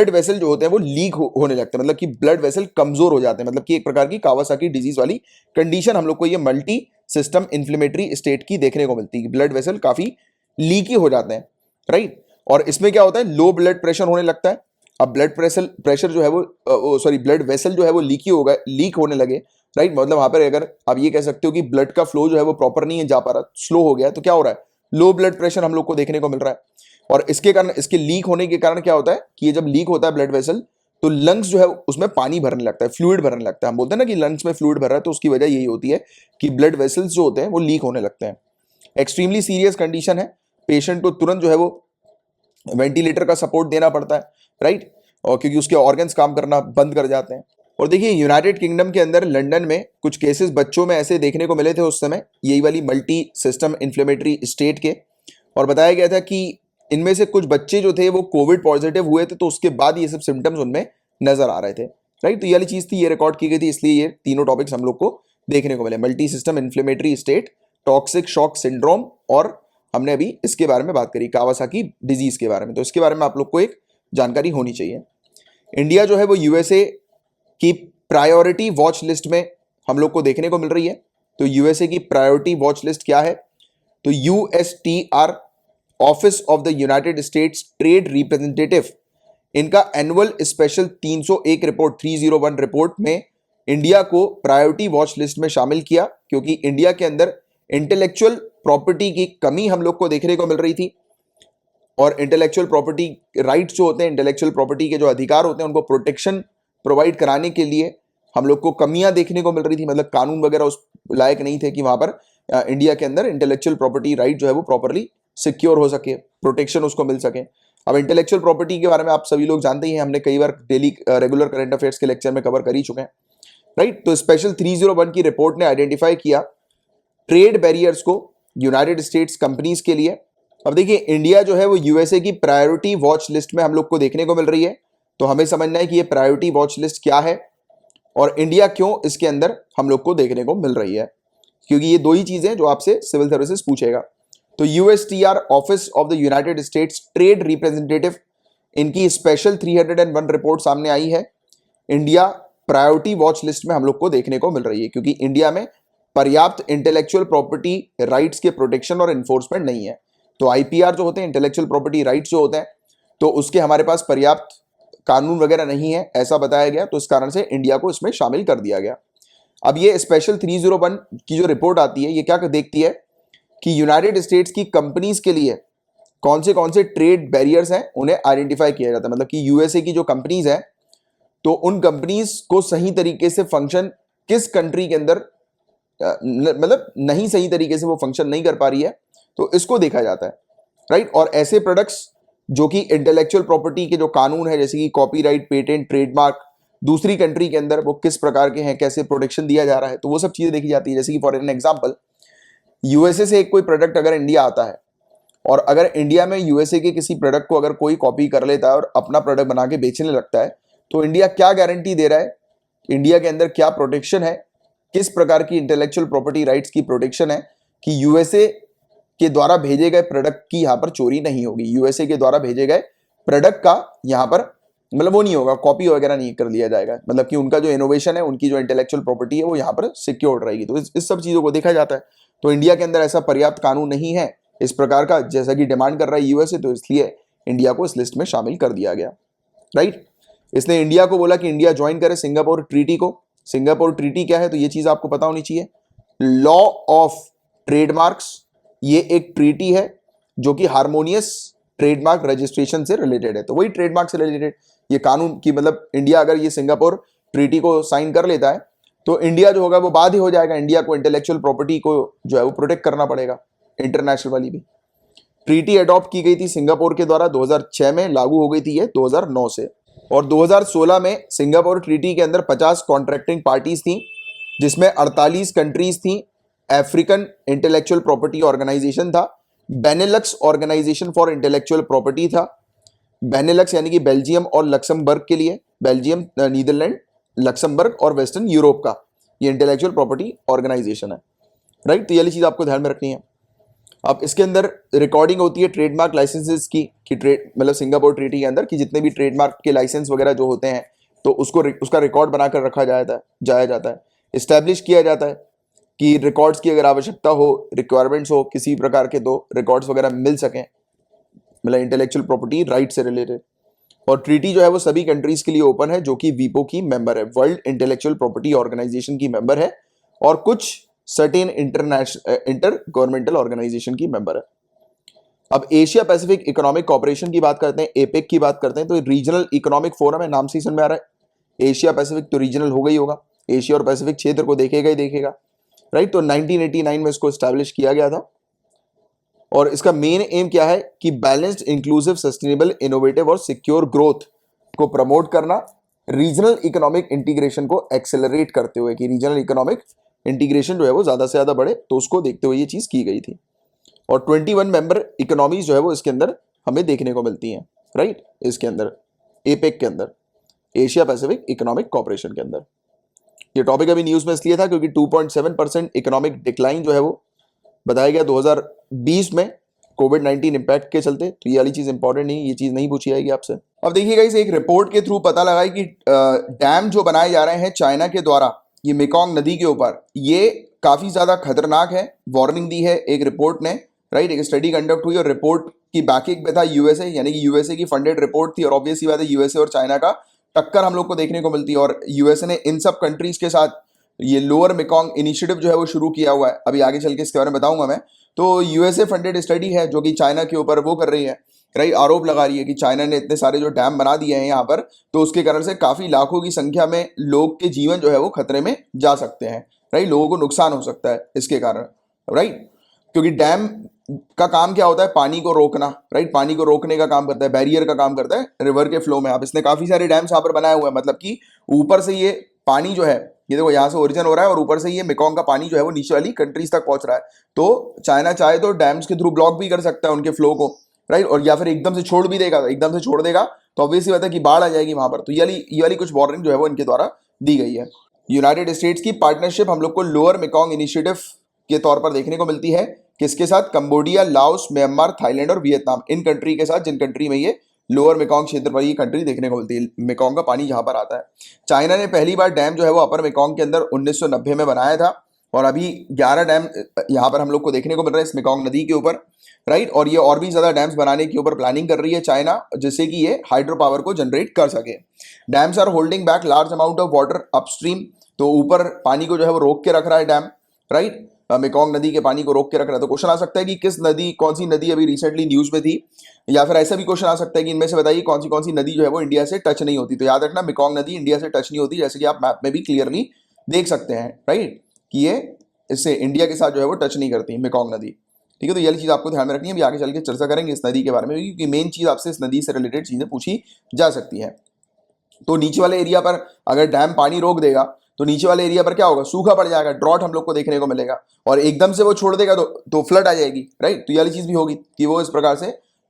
वेसल जो होते हैं वो लीक होने लगते हैं, मतलब कि ब्लड वेसल कमजोर हो जाते हैं, मतलब कि एक प्रकार की कावासाकी डिजीज वाली कंडीशन हम लोग को ये मल्टी सिस्टम इन्फ्लेमेटरी स्टेट की देखने को मिलती है। ब्लड वेसल काफी लीकी हो जाते हैं, राइट। और इसमें क्या होता है, लो ब्लड प्रेशर होने लगता है। अब प्रेशर जो है वो ब्लड वेसल जो है वो लीक होने लगे, राइट। मतलब वहां पर अगर आप ये कह सकते हो कि ब्लड का फ्लो जो है वो प्रॉपर नहीं है, जा पा रहा, स्लो हो गया, तो क्या हो रहा है, लो ब्लड प्रेशर हम लोग को देखने को मिल रहा है। और इसके कारण, इसके लीक होने के कारण क्या होता है कि ये जब लीक होता है ब्लड वेसल, तो लंग्स जो है उसमें पानी भरने लगता है, फ्लूइड भरने लगता है। हम बोलते हैं ना कि लंग्स में फ्लूइड भर रहा है, तो उसकी वजह यही होती है कि ब्लड वेसल्स जो होते हैं वो लीक होने लगते हैं। एक्सट्रीमली सीरियस कंडीशन है, पेशेंट को तुरंत जो है वो वेंटिलेटर का सपोर्ट देना पड़ता है, राइट, और क्योंकि उसके ऑर्गन्स काम करना बंद कर जाते हैं। और देखिए यूनाइटेड किंगडम के अंदर लंदन में कुछ केसेस बच्चों में ऐसे देखने को मिले थे उस समय, यही वाली मल्टी सिस्टम इन्फ्लेमेटरी स्टेट के, और बताया गया था कि इनमें से कुछ बच्चे जो थे वो कोविड पॉजिटिव हुए थे, तो उसके बाद ये सब सिम्टम्स उनमें नजर आ रहे थे, राइट। तो ये वाली चीज थी, ये रिकॉर्ड की गई थी, इसलिए ये तीनों टॉपिक्स हम लोग को देखने को मिले, multi system inflammatory state, toxic shock syndrome, और हमने अभी इसके बारे में बात करी, कावासाकी डिजीज के बारे में। तो इसके बारे में आप लोग को एक जानकारी होनी चाहिए। इंडिया जो है वो यूएसए की प्रायोरिटी वॉच लिस्ट में हम लोग को देखने को मिल रही है। तो यूएसए की प्रायोरिटी वॉच लिस्ट क्या है, तो USTR, office of the United States Trade Representative, इनका एनुअल स्पेशल 301 रिपोर्ट 301 रिपोर्ट में इंडिया को प्रायोरिटी वॉच लिस्ट में शामिल किया, क्योंकि इंडिया के अंदर इंटेलेक्चुअल प्रॉपर्टी की कमी हम लोग को देखने को मिल रही थी, और इंटेलेक्चुअल प्रॉपर्टी राइट्स जो होते हैं, इंटेलेक्चुअल प्रॉपर्टी के जो अधिकार होते हैं, उनको प्रोटेक्शन प्रोवाइड कराने के लिए हम लोग को कमियां देखने को मिल रही थी। मतलब कानून वगैरह उस लायक नहीं थे कि वहां पर इंडिया के अंदर इंटेलेक्चुअल प्रॉपर्टी राइट जो है वो प्रॉपरली सिक्योर हो सके, प्रोटेक्शन उसको मिल सके। अब इंटेलेक्चुअल प्रॉपर्टी के बारे में आप सभी लोग जानते ही हैं, हमने कई बार डेली रेगुलर करंट अफेयर्स के लेक्चर में कवर कर ही चुके हैं, राइट। तो स्पेशल 301 की रिपोर्ट ने आइडेंटिफाई किया ट्रेड बैरियर्स को यूनाइटेड स्टेट्स कंपनीज के लिए। अब देखिए इंडिया जो है वो यूएसए की प्रायोरिटी वॉच लिस्ट में हम लोग को देखने को मिल रही है, तो हमें समझना है कि ये प्रायोरिटी वॉच लिस्ट क्या है और इंडिया क्यों इसके अंदर हम लोग को देखने को मिल रही है, क्योंकि ये दो ही चीजें जो आपसे सिविल सर्विसेज पूछेगा। तो USTR, office of the United States Trade Representative, इनकी स्पेशल 301 रिपोर्ट सामने आई है। इंडिया प्रायोरिटी वॉच लिस्ट में हम लोग को देखने को मिल रही है, क्योंकि इंडिया में पर्याप्त इंटेलेक्चुअल प्रॉपर्टी राइट्स के प्रोटेक्शन और एनफोर्समेंट नहीं है। तो आईपीआर जो होते हैं, इंटेलेक्चुअल प्रॉपर्टी राइट्स जो होते हैं, तो उसके हमारे पास पर्याप्त कानून वगैरह नहीं है, ऐसा बताया गया। तो इस कारण से इंडिया को इसमें शामिल कर दिया गया। अब ये स्पेशल 301 की जो रिपोर्ट आती है, ये क्या देखती है कि यूनाइटेड स्टेट्स की कंपनीज के लिए कौन से ट्रेड बैरियर्स हैं, उन्हें आइडेंटिफाई किया जाता है। मतलब कि यूएसए की जो कंपनीज हैं, तो उन कंपनीज को सही तरीके से फंक्शन किस कंट्री के अंदर मतलब नहीं सही तरीके से वो फंक्शन नहीं कर पा रही है, तो इसको देखा जाता है, राइट। और ऐसे प्रोडक्ट्स जो कि इंटेलेक्चुअल प्रॉपर्टी के जो कानून है, जैसे कि कॉपीराइट, पेटेंट, ट्रेडमार्क, दूसरी कंट्री के अंदर वो किस प्रकार के हैं, कैसे प्रोटेक्शन दिया जा रहा है, तो वो सब चीजें देखी जाती है। जैसे कि फॉर एन एग्जांपल, यूएसए से एक कोई प्रोडक्ट अगर इंडिया आता है, और अगर इंडिया में यूएसए के किसी प्रोडक्ट को अगर कोई कॉपी कर लेता है और अपना प्रोडक्ट बना के बेचने लगता है, तो इंडिया क्या गारंटी दे रहा है, इंडिया के अंदर क्या प्रोटेक्शन है, किस प्रकार की इंटेलेक्चुअल प्रॉपर्टी राइट्स की प्रोटेक्शन है कि यूएसए के द्वारा भेजे गए प्रोडक्ट की यहां पर चोरी नहीं होगी, यूएसए के द्वारा भेजे गए प्रोडक्ट का यहां पर मतलब वो नहीं होगा, कॉपी वगैरह नहीं कर लिया जाएगा, मतलब कि उनका जो इनोवेशन है, उनकी जो इंटेलेक्चुअल प्रॉपर्टी है, वो यहां पर सिक्योर्ड रहेगी। तो इस सब चीजों को देखा जाता है। तो इंडिया के अंदर ऐसा पर्याप्त कानून नहीं है इस प्रकार का, जैसा कि डिमांड कर रहा है यूएसए, तो इसलिए इंडिया को इस लिस्ट में शामिल कर दिया गया, राइट। इसने इंडिया को बोला कि इंडिया ज्वाइन करे सिंगापुर ट्रीटी को। सिंगापुर ट्रीटी क्या है, तो ये चीज आपको पता होनी चाहिए। लॉ ऑफ ट्रेडमार्क्स, ये एक ट्रीटी है जो कि हार्मोनियस ट्रेडमार्क रजिस्ट्रेशन से रिलेटेड है। तो वही ट्रेडमार्क से रिलेटेड ये कानून की मतलब इंडिया अगर ये सिंगापुर ट्रीटी को साइन कर लेता है तो इंडिया जो होगा वो बाद ही हो जाएगा। इंडिया को इंटेलेक्चुअल प्रॉपर्टी को जो है वो प्रोटेक्ट करना पड़ेगा, इंटरनेशनल वाली भी। ट्रीटी अडॉप्ट की गई थी सिंगापुर के द्वारा 2006 में, लागू हो गई थी ये 2009 से। और 2016 में सिंगापुर ट्रीटी के अंदर 50 कॉन्ट्रैक्टिंग पार्टीज थी, जिसमें 48 कंट्रीज थी। अफ्रीकन इंटेलेक्चुअल प्रॉपर्टी ऑर्गेनाइजेशन था, Benelux Organisation for Intellectual Property था। बेनेलक्स यानी कि बेल्जियम और लक्समबर्ग के लिए, बेल्जियम, नीदरलैंड, लक्समबर्ग और वेस्टर्न यूरोप का ये इंटेलेक्चुअल प्रॉपर्टी ऑर्गेनाइजेशन है, राइट। तो ये चीज आपको ध्यान में रखनी है। अब इसके अंदर रिकॉर्डिंग होती है ट्रेडमार्क लाइसेंसेस की, कि ट्रेड मतलब सिंगापुर ट्रीटी के अंदर कि जितने भी ट्रेडमार्क के लाइसेंस वगैरह जो होते हैं तो उसका रिकॉर्ड बनाकर रखा जाया जाता है, इस्टेब्लिश किया जाता है कि रिकॉर्ड्स की अगर आवश्यकता हो, रिक्वायरमेंट्स हो किसी प्रकार के, तो रिकॉर्ड्स वगैरह मिल सकें, मतलब इंटेलेक्चुअल प्रॉपर्टी राइट से रिलेटेड। और ट्रीटी जो है वो सभी कंट्रीज के लिए ओपन है जो कि वीपो की मेंबर है, वर्ल्ड इंटेलेक्चुअल प्रॉपर्टी ऑर्गेनाइजेशन की मेंबर है, और कुछ सर्टेन इंटर गवर्नमेंटल ऑर्गेनाइजेशन की मेंबर है। अब एशिया पैसिफिक इकोनॉमिक कॉर्पोरेशन की बात करते हैं, एपेक की बात करते हैं, तो रीजनल इकोनॉमिक फोरम है, नाम से ही समझ में आ रहा है। एशिया पैसिफिक तो रीजनल हो गई होगा, एशिया और पैसिफिक क्षेत्र को देखेगा ही देखेगा, राइट। तो 1989 में इसको स्टैब्लिश किया गया था। और इसका मेन एम क्या है कि बैलेंस्ड, इंक्लूसिव, सस्टेनेबल, इनोवेटिव और सिक्योर ग्रोथ को प्रमोट करना, रीजनल इकोनॉमिक इंटीग्रेशन को एक्सेलरेट करते हुए, कि रीजनल इकोनॉमिक इंटीग्रेशन जो है वो ज्यादा से ज्यादा बढ़े, तो उसको देखते हुए ये चीज की गई थी। और 21 मेंबर इकोनॉमीज जो है वो इसके अंदर हमें देखने को मिलती हैं, राइट। इसके अंदर एपेक के अंदर, एशिया पैसिफिक इकोनॉमिक कॉर्पोरेशन के अंदर। ये टॉपिक अभी न्यूज में इसलिए था क्योंकि 2.7% इकोनॉमिक डिक्लाइन जो है वो बताया गया 2020 में कोविड-19 इंपैक्ट के चलते। तो ये वाली चीज इंपॉर्टेंट नहीं, ये चीज नहीं पूछी जाएगी आपसे। अब देखिएगा, इस एक रिपोर्ट के थ्रू पता लगा कि डैम जो बनाए जा रहे हैं चाइना के द्वारा ये मेकोंग नदी के ऊपर, ये काफी ज्यादा खतरनाक है। वार्निंग दी है एक रिपोर्ट ने, राइट। एक स्टडी कंडक्ट हुई और रिपोर्ट की बैकिंग में था यूएसए, यानी कि यूएसए की फंडेड रिपोर्ट थी। और ऑब्वियस सी बात है, यूएसए और चाइना का टक्कर हम लोग को देखने को मिलती है। और यूएसए ने इन सब कंट्रीज के साथ ये लोअर मेकोंग इनिशिएटिव जो है वो शुरू किया हुआ है। अभी आगे चल के इसके बारे में बताऊंगा मैं। तो यूएसए फंडेड स्टडी है जो कि चाइना के ऊपर वो कर रही है, राइट, आरोप लगा रही है कि चाइना ने इतने सारे जो डैम बना दिए हैं यहाँ पर, तो उसके कारण से काफी लाखों की संख्या में लोग के जीवन जो है वो खतरे में जा सकते हैं, राइट। लोगों को नुकसान हो सकता है इसके कारण, राइट। क्योंकि डैम का काम क्या होता है, पानी को रोकना, राइट। पानी को रोकने का काम करता है, बैरियर का काम करता है रिवर के फ्लो में। आप इसने काफी सारे डैम्स यहाँ पर बनाए हुए हैं, मतलब कि ऊपर से ये पानी जो है, ये देखो यहाँ से ओरिजिन हो रहा है और ऊपर से ये मेकोंग का पानी जो है वो नीचे वाली कंट्रीज तक पहुंच रहा है। तो चाइना चाहे तो डैम्स के थ्रू ब्लॉक भी कर सकता है उनके फ्लो को, राइट। और या फिर एकदम से छोड़ भी देगा, एकदम से छोड़ देगा तो ऑब्वियसली बात है कि बाढ़ आ जाएगी वहां पर। तो ये वाली कुछ वार्निंग जो है वो इनके द्वारा दी गई है। यूनाइटेड स्टेट्स की पार्टनरशिप हम लोग को लोअर मेकोंग इनिशिएटिव के तौर पर देखने को मिलती है। किसके साथ? कंबोडिया, लाओस, म्यांमार, थाईलैंड और वियतनाम, इन कंट्री के साथ, जिन कंट्री में ये लोअर मेकोंग क्षेत्र पर ये कंट्री देखने को मिलती है, मेकोंग का पानी जहां पर आता है। चाइना ने पहली बार डैम जो है वो अपर मेकोंग के अंदर 1990 में बनाया था। और अभी 11 डैम यहाँ पर हम लोग को देखने को मिल रहा है इस मेकोंग नदी के ऊपर, राइट। और ये और भी ज्यादा डैम्स बनाने के ऊपर प्लानिंग कर रही है चाइना, जिससे कि ये हाइड्रो पावर को जनरेट कर सके। Dams are holding back large amount of water upstream, तो ऊपर पानी को जो है वो रोक के रख रहा है डैम, राइट। मेकोंग नदी के पानी को रोक के रख रहा है। तो क्वेश्चन आ सकता है कि किस नदी, कौन सी नदी अभी रिसेंटली न्यूज में थी, या फिर ऐसा भी क्वेश्चन आ सकता है कि इनमें से बताइए कौन सी नदी जो है वो इंडिया से टच नहीं होती। तो याद रखना, मेकोंग नदी इंडिया से टच नहीं होती, जैसे कि आप मैप में भी क्लियरली देख सकते हैं, राइट, कि ये इससे इंडिया के साथ जो है वो टच नहीं करती मेकोंग नदी, ठीक है। तो ये चीज आपको ध्यान में रखनी है। अभी आगे चल के चर्चा करेंगे इस नदी के बारे में, क्योंकि मेन चीज आपसे इस नदी से रिलेटेड चीजें पूछी जा सकती है। तो नीचे वाले एरिया पर अगर डैम पानी रोक देगा तो नीचे वाले एरिया पर क्या होगा, सूखा पड़ जाएगा, ड्रॉट हम लोग को देखने को मिलेगा। और एकदम से वो छोड़ देगा तो फ्लड आ जाएगी, राइट। तो ये वाली चीज भी होगी कि वो इस प्रकार से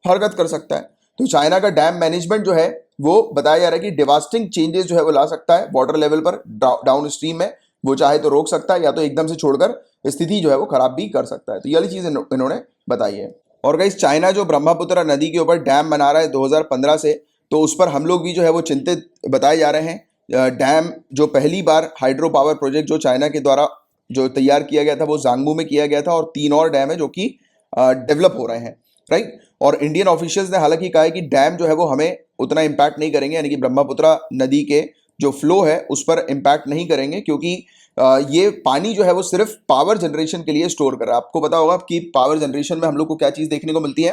हरकत कर सकता है। तो चाइना का डैम मैनेजमेंट जो है वो बताया जा रहा है कि डिवास्टिंग चेंजेस जो है वो ला सकता है वाटर लेवल पर, डाउन स्ट्रीम में। वो चाहे तो रोक सकता है या तो एकदम से छोड़कर स्थिति जो है वो खराब भी कर सकता है। तो ये वाली चीज इन्होंने बताई है। और गाइस, चाइना जो ब्रह्मपुत्र नदी के ऊपर डैम बना रहा है 2015 से, तो उस पर हम लोग भी जो है वो चिंतित बताए जा रहे हैं। डैम जो पहली बार हाइड्रो पावर प्रोजेक्ट जो चाइना के द्वारा जो तैयार किया गया था वो जांगमू में किया गया था, और 3 और डैम है जो कि डेवलप हो रहे हैं, राइट। और इंडियन ऑफिशियल्स ने हालांकि कहा है कि डैम जो है वो हमें उतना इम्पैक्ट नहीं करेंगे, यानी कि ब्रह्मपुत्र नदी के जो फ्लो है उस पर इम्पैक्ट नहीं करेंगे, क्योंकि ये पानी जो है वो सिर्फ पावर जनरेशन के लिए स्टोर कर रहा है। आपको पता होगा कि पावर जनरेशन में हम लोग को क्या चीज़ देखने को मिलती है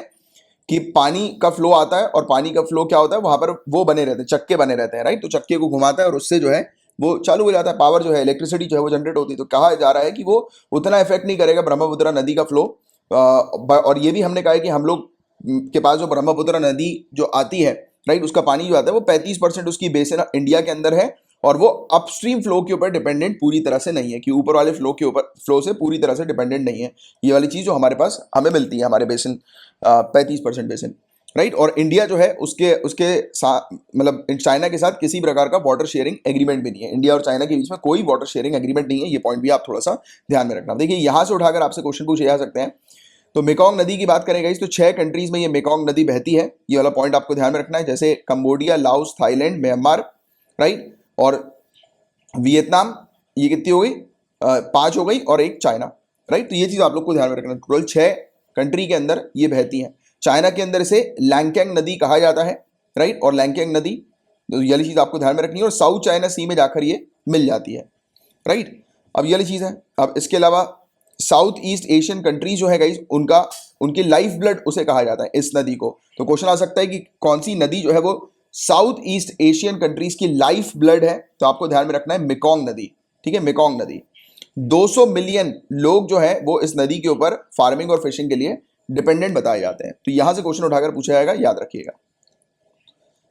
कि पानी का फ्लो आता है, और पानी का फ्लो क्या होता है, वहां पर वो बने रहते हैं, चक्के बने रहते हैं, राइट। तो चक्के को घुमाता है और उससे जो है वो चालू हो जाता है, पावर जो है, इलेक्ट्रिसिटी जो है वो जनरेट होती है। तो कहा जा रहा है कि वो उतना इफेक्ट नहीं करेगा ब्रह्मपुत्र नदी का फ्लो। और ये भी हमने कहा है कि हम लोग के पास जो ब्रह्मपुत्र नदी जो आती है, राइट, उसका पानी जो आता है वो 35% उसकी बेसिन इंडिया के अंदर है, और वो अपस्ट्रीम फ्लो के ऊपर डिपेंडेंट पूरी तरह से नहीं है, कि ऊपर वाले फ्लो के ऊपर फ्लो से पूरी तरह से डिपेंडेंट नहीं है। ये वाली चीज़ जो हमारे पास हमें मिलती है, हमारे बेसिन 35% बेसिन, राइट। और इंडिया जो है उसके उसके मतलब चाइना के साथ किसी प्रकार का वाटर शेयरिंग एग्रीमेंट भी नहीं है। इंडिया और चाइना के बीच में कोई वाटर शेयरिंग एग्रीमेंट नहीं है। ये पॉइंट भी आप थोड़ा सा ध्यान में रखना। देखिए यहाँ से उठाकर आपसे क्वेश्चन पूछे जा सकते हैं। तो मेकॉन्ग नदी की बात करें गाइस, तो 6 कंट्रीज में ये मेकॉन्ग नदी बहती है। ये वाला पॉइंट आपको ध्यान में रखना है, जैसे Cambodia, Laos, Thailand, Myanmar, right, और वियतनाम। ये कितनी हो गई? 5 हो गई, और एक चाइना, राइट। तो ये चीज आप लोग को ध्यान में रखना है। टोटल 6 कंट्री के अंदर ये बहती है। चाइना के अंदर से लैंगकेंग नदी कहा जाता है, राइट, और लैंगकेंग नदी, तो ये वाली चीज आपको ध्यान में रखनी है, और साउथ चाइना सी में जाकर ये मिल जाती है, राइट। अब ये वाली चीज है। अब इसके अलावा साउथ ईस्ट एशियन कंट्रीज जो है गाइस, उनकी लाइफ ब्लड उसे कहा जाता है, इस नदी को। तो क्वेश्चन आ सकता है कि कौन सी नदी जो है वो साउथ ईस्ट एशियन कंट्रीज की लाइफ ब्लड है। तो आपको ध्यान में रखना है मेकॉन्ग नदी, ठीक है, मेकॉन्ग नदी। 200 मिलियन लोग जो है वो इस नदी के ऊपर फार्मिंग और फिशिंग के लिए डिपेंडेंट बताए जाते हैं। तो यहां से क्वेश्चन उठाकर पूछा जाएगा, याद रखिएगा।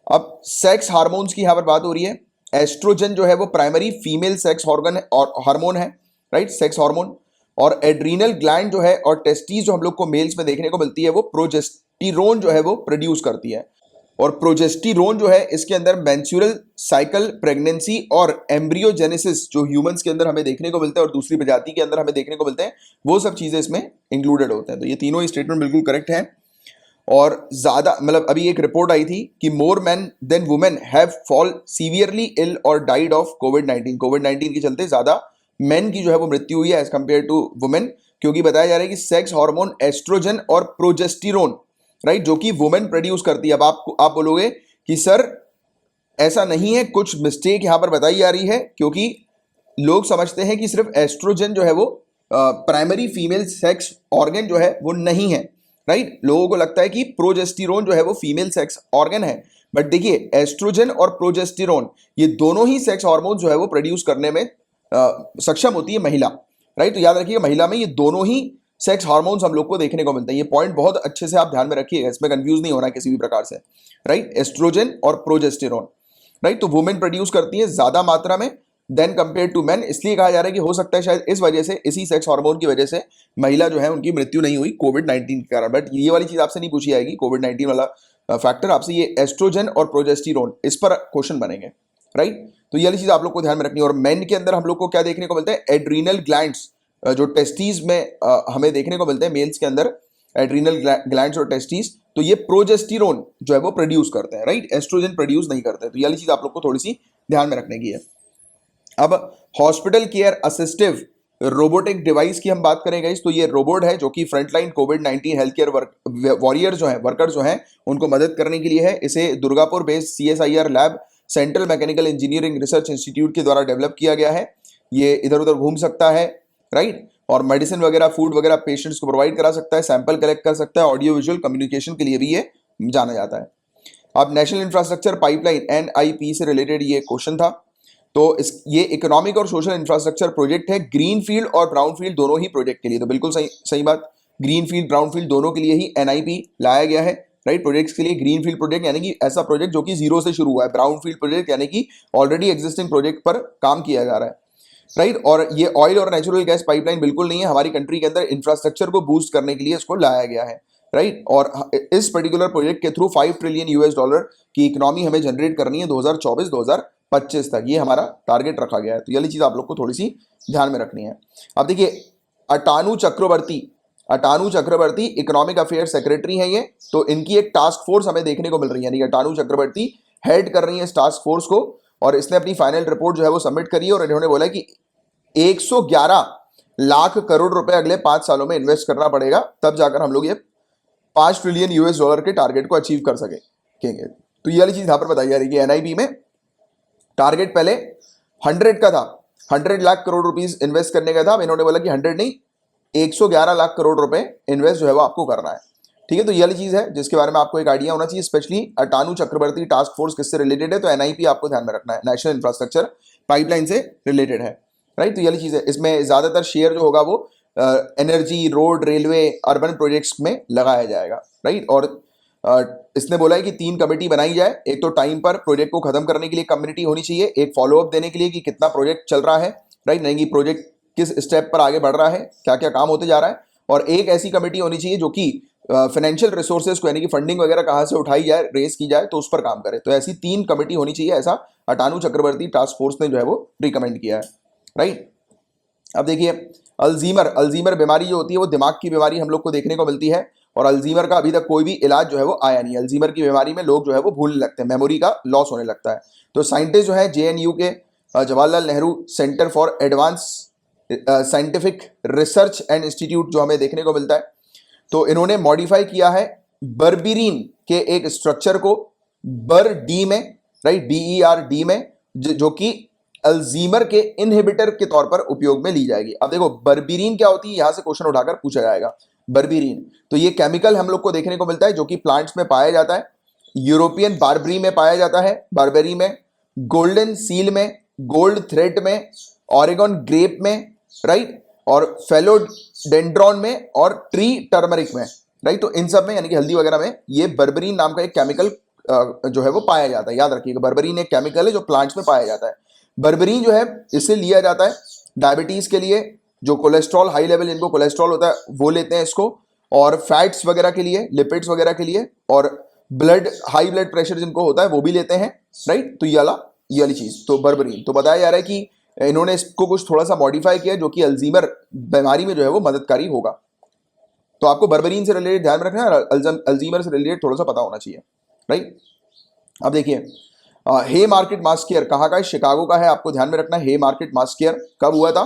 अब सेक्स हार्मोन्स की यहां पर बात हो रही है। एस्ट्रोजन जो है वो प्राइमरी फीमेल सेक्स ऑर्गन और हार्मोन है, राइट, सेक्स हार्मोन। और एड्रीनल ग्लैंड जो है और टेस्टिस जो हम लोग को मेल्स में देखने को मिलती है, वो प्रोजेस्टेरोन जो है वो प्रोड्यूस करती है। और प्रोजेस्टेरोन जो है इसके अंदर मेंस्ट्रुअल साइकिल, प्रेगनेंसी और एम्ब्रियोजेनेसिस जो ह्यूमंस के अंदर हमें देखने को मिलता है और दूसरी प्रजाति के अंदर हमें देखने को मिलते हैं, वो सब चीजें इसमें इंक्लूडेड होते हैं। तो ये तीनों ही स्टेटमेंट बिल्कुल करेक्ट है। और ज्यादा मतलब अभी एक रिपोर्ट आई थी कि more man than women have fall severely ill और डाइड ऑफ कोविड-19। कोविड-19 के चलते ज्यादा मेन की जो है वो मृत्यु हुई है एज कंपेयर टू वुमेन, क्योंकि बताया जा रहा है कि सेक्स हार्मोन एस्ट्रोजन और प्रोजेस्टेरोन, राइट, जो कि वुमेन प्रोड्यूस करती है। अब आप बोलोगे कि सर ऐसा नहीं है, कुछ मिस्टेक यहां पर बताई जा रही है, क्योंकि लोग समझते हैं कि सिर्फ एस्ट्रोजन जो है वो प्राइमरी फीमेल सेक्स ऑर्गन जो है वो नहीं है, राइट। लोगों को लगता है कि प्रोजेस्टेरोन जो है वो फीमेल सेक्स ऑर्गन है, बट देखिए एस्ट्रोजन और प्रोजेस्टेरोन ये दोनों ही सेक्स हार्मोन जो है वो प्रोड्यूस करने में सक्षम होती है महिला, राइट। तो याद रखिएगा, महिला में ये दोनों ही सेक्स हार्मोन्स हम लोग को देखने को मिलते हैं। ये पॉइंट बहुत अच्छे से आप ध्यान में रखिएगा, इसमें कंफ्यूज नहीं होना है किसी भी प्रकार से, राइट। एस्ट्रोजन और प्रोजेस्टेरोन, राइट, तो वुमेन प्रोड्यूस करती है ज्यादा मात्रा में देन कंपेयर टू मेन। इसलिए कहा जा रहा है कि हो सकता है शायद इस वजह से, इसी सेक्स हार्मोन की वजह से महिला जो है उनकी मृत्यु नहीं हुई कोविड-19 के कारण। बट ये वाली चीज आपसे नहीं पूछी जाएगी, कोविड-19 वाला फैक्टर आपसे, ये एस्ट्रोजन और प्रोजेस्टेरोन, इस पर क्वेश्चन बनेंगे, राइट। तो ये वाली चीज आप लोग को ध्यान में रखनी है। और मेन के अंदर हम लोग को क्या देखने को मिलता है? एड्रीनल ग्लैंड्स, जो टेस्टीज में हमें देखने को मिलते हैं मेल्स के अंदर, एड्रीनल ग्लैंड्स और टेस्टीज, तो ये प्रोजेस्टेरोन जो है वो प्रोड्यूस करते हैं, राइट, एस्ट्रोजन प्रोड्यूस नहीं करते। तो ये वाली चीज आप लोग को थोड़ी सी ध्यान में रखने की है। अब hospital care assistive robotic device की हम बात करें गाइस, तो ये रोबोट है जो कि फ्रंटलाइन कोविड-19 हेल्थ केयर वॉरियर जो है, वर्कर जो हैं, उनको मदद करने के लिए है। इसे Durgapur based CSIR lab, central mechanical engineering research institute के द्वारा डेवलप किया गया है। ये इधर उधर घूम सकता है, राइट, और मेडिसिन वगैरह, फूड वगैरह पेशेंट्स को प्रोवाइड करा सकता है, सैंपल कलेक्ट कर सकता है, ऑडियो विजुअल कम्युनिकेशन के लिए भी ये जाना जाता है। अब नेशनल इंफ्रास्ट्रक्चर पाइपलाइन NIP से रिलेटेड ये क्वेश्चन था। तो ये इकोनॉमिक और सोशल इंफ्रास्ट्रक्चर प्रोजेक्ट है, ग्रीन फील्ड और ब्राउन फील्ड दोनों ही प्रोजेक्ट के लिए। तो बिल्कुल सही बात, ग्रीन फील्ड ब्राउन फील्ड दोनों के लिए ही NIP लाया गया है, राइट। प्रोजेक्ट्स के लिए ग्रीन फील्ड प्रोजेक्ट यानी कि ऐसा प्रोजेक्ट जो कि जीरो से शुरू हुआ है, ब्राउन फील्ड प्रोजेक्ट यानी कि ऑलरेडी एग्जिस्टिंग प्रोजेक्ट पर काम किया जा रहा है, राइट। और ये ऑयल और नेचुरल गैस पाइपलाइन बिल्कुल नहीं है, हमारी कंट्री के अंदर इंफ्रास्ट्रक्चर को बूस्ट करने के लिए इसको लाया गया है, राइट। और इस पर्टिकुलर प्रोजेक्ट के थ्रू $5 ट्रिलियन की इकोनॉमी हमें जनरेट करनी है 2024-2025 तक, ये हमारा टारगेट रखा गया है। तो ये चीज आप लोग को थोड़ी सी ध्यान में रखनी है। अब देखिए अटानू चक्रवर्ती इकोनॉमिक अफेयर सेक्रेटरी हैं ये, तो इनकी एक टास्क फोर्स हमें देखने को मिल रही है, यानी अटानू चक्रवर्ती हेड कर रही है इस टास्क फोर्स को, और इसने अपनी फाइनल रिपोर्ट जो है वो सबमिट करी है। और इन्होंने बोला कि 111 लाख करोड़ रुपए अगले 5 सालों में इन्वेस्ट करना पड़ेगा, तब जाकर हम लोग ये $5 ट्रिलियन के टारगेट को अचीव कर सकेंगे। तो ये वाली चीज यहां पर बताई जा रही है कि NIP में टारगेट पहले 100 का था, 100 लाख करोड़ रुपीस इन्वेस्ट करने का था। अब इन्होंने बोला कि 100 नहीं, 111 लाख करोड़ रुपए इन्वेस्ट जो है वो आपको करना है। ठीक है, तो ये वाली चीज है जिसके बारे में आपको एक आइडिया होना चाहिए। स्पेशली अटानू चक्रवर्ती टास्क फोर्स किससे रिलेटेड है, तो एनआईपी आपको ध्यान में रखना है, नेशनल इंफ्रास्ट्रक्चर पाइपलाइन से रिलेटेड है, राइट। तो ये वाली चीज है, इसमें ज्यादातर शेयर जो होगा वो energy, road, railway, urban projects में लगाया जाएगा, राइट। और इसने बोला है कि 3 कमेटी बनाई जाए, एक तो टाइम पर प्रोजेक्ट को खत्म करने के लिए कमेटी होनी चाहिए, एक फॉलोअप देने के लिए कि कितना प्रोजेक्ट चल रहा है, राइट, नहीं कि प्रोजेक्ट किस स्टेप पर आगे बढ़ रहा है, क्या क्या काम होते जा रहा है, और एक ऐसी कमेटी होनी चाहिए जो कि फाइनेंशियल रिसोर्सेज को यानी कि फंडिंग वगैरह कहाँ से उठाई जाए, रेस की जाए, तो उस पर काम करे। तो ऐसी 3 कमेटी होनी चाहिए, ऐसा अटानू चक्रवर्ती टास्क फोर्स ने जो है वो रिकमेंड किया है, राइट। अब देखिए अल्जीमर बीमारी जो होती है वो दिमाग की बीमारी हम लोग को देखने को मिलती है, और अल्जीमर का अभी तक कोई भी इलाज जो है वो आया नहीं। अल्जीमर की बीमारी में लोग जो है वो भूलने लगते हैं, मेमोरी का लॉस होने लगता है। तो साइंटिस्ट जो है जेएनयू के Jawaharlal Nehru centre for advance scientific research and institute जो हमें देखने को मिलता है, तो इन्होंने मॉडिफाई किया है बर्बीरिन के एक स्ट्रक्चर को बर डी में, राइट, BERD में, जो कि अल्जीमर के इनहिबिटर के तौर पर उपयोग में ली जाएगी। अब देखो बर्बीरिन क्या होती है, यहां से क्वेश्चन उठाकर पूछा जाएगा। बर्बीरिन तो ये केमिकल हम लोग को देखने को मिलता है जो कि प्लांट्स में पाया जाता है, यूरोपियन बार्बरी में पाया जाता है, बार्बेरी में, गोल्डन सील में, गोल्ड थ्रेड में, ऑरेगन ग्रेप में, राइट, और फेलोडेंड्रॉन में, और ट्री टर्मरिक में, राइट। तो इन सब में यानी कि हल्दी वगैरह में ये बर्बरीन नाम का एक केमिकल जो है वो पाया जाता है। याद रखिएगा बर्बरीन एक केमिकल है जो प्लांट्स में पाया जाता है। बर्बरीन जो है इसे लिया जाता है डायबिटीज के लिए, जो कोलेस्ट्रॉल हाई लेवल जिनको कोलेस्ट्रॉल होता है वो लेते हैं इसको, और फैट्स वगैरह के लिए, लिपिड्स वगैरह के लिए, और हाई ब्लड प्रेशर जिनको होता है वो भी लेते हैं, राइट। तो ये वाली चीज तो बर्बरीन, तो बताया जा रहा है कि इन्होंने इसको कुछ थोड़ा सा मॉडिफाई किया जो कि अल्जीमर बीमारी में जो है वो मददकारी होगा। तो आपको बर्बरीन से रिलेटेड ध्यान रखना है, अल्जीमर से रिलेटेड थोड़ा सा पता होना चाहिए, राइट। अब देखिए हे मार्केट मास केयर कहाँ का है, शिकागो का है, आपको ध्यान में रखना है। हे मार्केट मास केयर कब हुआ था,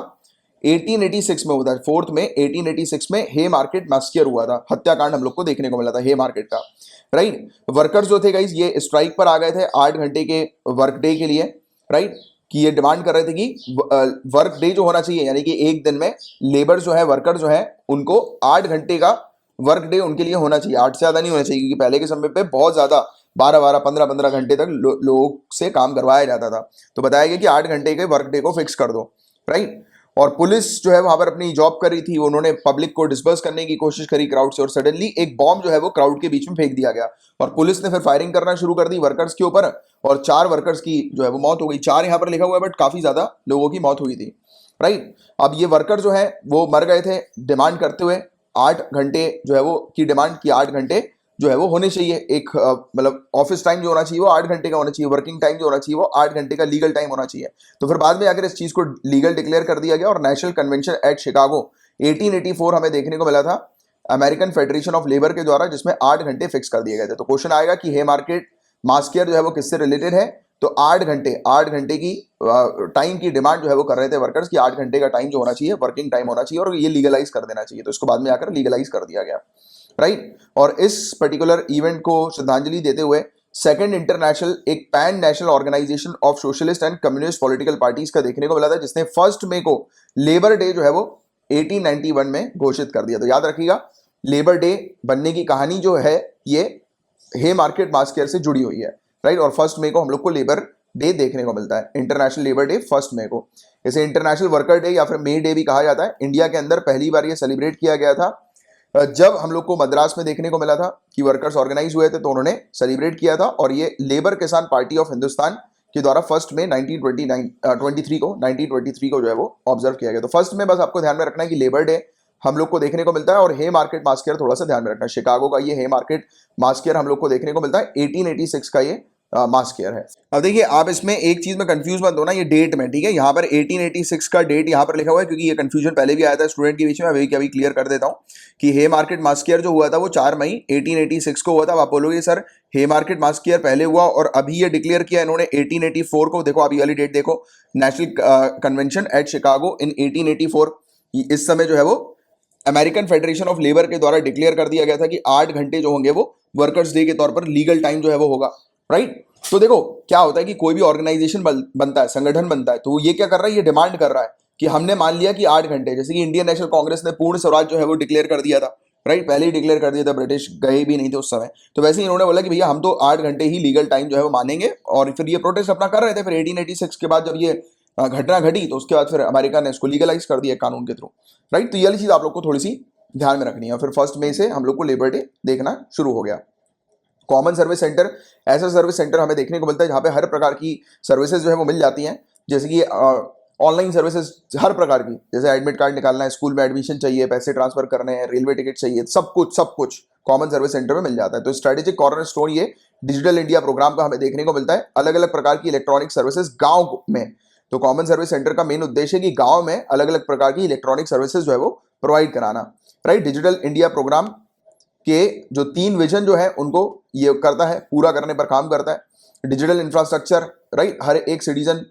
1886 में हुआ था, 4 में 1886 में हे मार्केट मास केयर हुआ था। हत्याकांड हम लोग को देखने को मिला था हे मार्केट का, राइट। वर्कर्स जो थे गाइस ये स्ट्राइक पर आ गए थे 8 घंटे के वर्क डे के लिए, राइट, कि ये डिमांड कर रहे थे कि वर्क डे जो होना चाहिए यानी कि एक दिन में लेबर जो है, वर्कर जो है, उनको 8 घंटे का वर्क डे उनके लिए होना चाहिए, 8 से ज्यादा नहीं होना चाहिए, क्योंकि पहले के समय पे बहुत ज्यादा 12-12, 15-15 घंटे तक लोगों से काम करवाया जाता था। तो बताया गया कि 8 घंटे के वर्क डे को फिक्स कर दो, राइट। और पुलिस जो है वहां पर अपनी जॉब कर रही थी, उन्होंने पब्लिक को डिस्पर्स करने की कोशिश करी क्राउड से, और सडनली एक बॉम्ब जो है वो क्राउड के बीच में फेंक दिया गया, और पुलिस ने फिर फायरिंग करना शुरू कर दी वर्कर्स के ऊपर, और 4 वर्कर्स की जो है वो मौत हो गई। 4 यहाँ पर लिखा हुआ है बट काफी ज्यादा लोगों की मौत हुई थी, राइट। अब ये वर्कर जो है वो मर गए थे डिमांड करते हुए, 8 घंटे जो है वो की डिमांड की, 8 घंटे जो है वो होने चाहिए, एक मतलब ऑफिस टाइम जो होना चाहिए वो 8 घंटे का होना चाहिए, वर्किंग टाइम जो होना चाहिए वो 8 घंटे का लीगल टाइम होना चाहिए। तो फिर बाद में आकर इस चीज को लीगल डिक्लेयर कर दिया गया, और नेशनल कन्वेंशन एट शिकागो 1884 हमें देखने को मिला था अमेरिकन फेडरेशन ऑफ लेबर के द्वारा, जिसमें 8 घंटे फिक्स कर दिए गए थे। तो क्वेश्चन आएगा कि हे मार्केट मास केयर जो है वो किससे रिलेटेड है, तो 8 घंटे की टाइम की डिमांड जो है वो कर रहे थे वर्कर्स की, 8 घंटे का टाइम जो होना चाहिए वर्किंग टाइम होना चाहिए, और ये लीगलाइज कर देना चाहिए। तो इसको बाद में आकर लीगलाइज कर दिया गया, राइट। और इस पर्टिकुलर इवेंट को श्रद्धांजलि देते हुए सेकंड इंटरनेशनल एक pan national organisation of socialist and communist political parties का देखने को मिला था, जिसने 1 मई को लेबर डे जो है वो 1891 में घोषित कर दिया। तो याद रखिएगा लेबर डे बनने की कहानी जो है ये हे मार्केट मास केयर से जुड़ी हुई है, राइट। और 1 मई को हम लोग को लेबर डे देखने को मिलता है, इंटरनेशनल लेबर डे 1 मई को। इसे इंटरनेशनल वर्कर डे या फिर मे डे भी कहा जाता है। इंडिया के अंदर पहली बार ये सेलिब्रेट किया गया था जब हम लोग को मद्रास में देखने को मिला था कि वर्कर्स ऑर्गेनाइज हुए थे, तो उन्होंने सेलिब्रेट किया था, और ये लेबर किसान पार्टी ऑफ हिंदुस्तान के द्वारा 1 मई 1923 को जो है वो ऑब्जर्व किया गया। तो 1 में बस आपको ध्यान में रखना है कि लेबर डे हम लोग को देखने को मिलता है, और हे मार्केट मास केयर थोड़ा सा ध्यान में रखना है। शिकागो का ये हे मार्केट मास केयर हम लोग को देखने को मिलता है, 1886 का ये मास केयर है। अब देखिए आप इसमें एक चीज में कंफ्यूज मत होना, ये डेट में, ठीक है। यहाँ पर 1886 का डेट यहाँ पर लिखा हुआ है, क्योंकि ये कंफ्यूजन पहले भी आया था स्टूडेंट के बीच में। अभी क्लियर कर देता हूँ कि हे मार्केट मास केयर जो हुआ था वो 4 मई 1886 को हुआ था। अब आप बोलोगे सर हे मार्केट मास केयर पहले हुआ और अभी ये डिक्लेयर किया इन्होंने 1884 को। देखो अभी वाली डेट देखो, नेशनल कन्वेंशन एट शिकागो इन 1884, इस समय जो है वो अमेरिकन फेडरेशन ऑफ लेबर के द्वारा डिक्लेयर कर दिया गया था कि 8 घंटे जो होंगे वो वर्कर्स डे के तौर पर लीगल टाइम जो है वो होगा, राइट। तो देखो क्या होता है कि कोई भी ऑर्गेनाइजेशन बनता है, संगठन बनता है, तो ये क्या कर रहा है, ये डिमांड कर रहा है कि हमने मान लिया कि 8 घंटे, जैसे कि इंडियन नेशनल कांग्रेस ने पूर्ण स्वराज जो है वो डिक्लेयर कर दिया था, राइट, पहले ही डिक्लेयर कर दिया था, ब्रिटिश गए भी नहीं थे उस समय, तो वैसे ही इन्होंने बोला कि भैया हम तो 8 घंटे ही लीगल टाइम जो है वो मानेंगे, और फिर ये प्रोटेस्ट अपना कर रहे थे। फिर 1886 के बाद जब ये घटना घटी तो उसके बाद फिर अमेरिका ने इसको लीगलाइज कर दिया कानून के थ्रू, राइट। तो ये वाली चीज आप लोग को थोड़ी सी ध्यान में रखनी है। फिर 1 मई से हम लोग को लेबर डे देखना शुरू हो गया। कॉमन सर्विस सेंटर, ऐसा सर्विस सेंटर हमें देखने को मिलता है जहाँ पे हर प्रकार की सर्विसेज जो है वो मिल जाती हैं, जैसे कि ऑनलाइन सर्विसेज हर प्रकार की, जैसे एडमिट कार्ड निकालना है, स्कूल में एडमिशन चाहिए, पैसे ट्रांसफर करने हैं, रेलवे टिकट चाहिए, सब कुछ कॉमन सर्विस सेंटर में मिल जाता है। तो स्ट्रेटेजिक कॉर्नर स्टोन ये डिजिटल इंडिया प्रोग्राम का हमें देखने को मिलता है। अलग अलग प्रकार की इलेक्ट्रॉनिक सर्विसेज गाँव में, तो कॉमन सर्विस सेंटर का मेन उद्देश्य है कि गाँव में अलग अलग प्रकार की इलेक्ट्रॉनिक सर्विसेज जो है वो प्रोवाइड कराना, राइट। डिजिटल इंडिया प्रोग्राम के जो 3 विजन जो है उनको ये करता है, पूरा करने पर काम करता है। डिजिटल इंफ्रास्ट्रक्चर, राइट, हर एक सिटीजन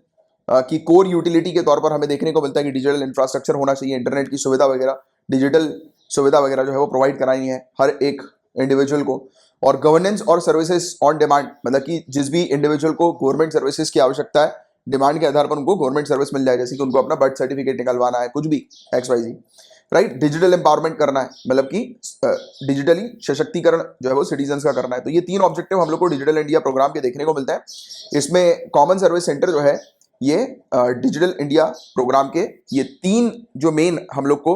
की कोर यूटिलिटी के तौर पर हमें देखने को मिलता है कि डिजिटल इंफ्रास्ट्रक्चर होना चाहिए, इंटरनेट की सुविधा वगैरह, डिजिटल सुविधा वगैरह जो है वो प्रोवाइड करानी है हर एक इंडिविजुअल को। और गवर्नेंस और सर्विसेज ऑन डिमांड, मतलब कि जिस भी इंडिविजुअल को गवर्नमेंट सर्विसेज की आवश्यकता है, डिमांड के आधार पर उनको गवर्नमेंट सर्विस मिल जाए, जैसे कि उनको अपना बर्थ सर्टिफिकेट निकलवाना है, कुछ भी XYZ, राइट। डिजिटल एम्पावरमेंट करना है, मतलब कि डिजिटली सशक्तिकरण जो है वो सिटीजन्स का करना है। तो ये 3 ऑब्जेक्टिव हम लोग को डिजिटल इंडिया प्रोग्राम के देखने को मिलते हैं। इसमें कॉमन सर्विस सेंटर जो है ये डिजिटल इंडिया प्रोग्राम के ये 3 जो मेन हम लोग को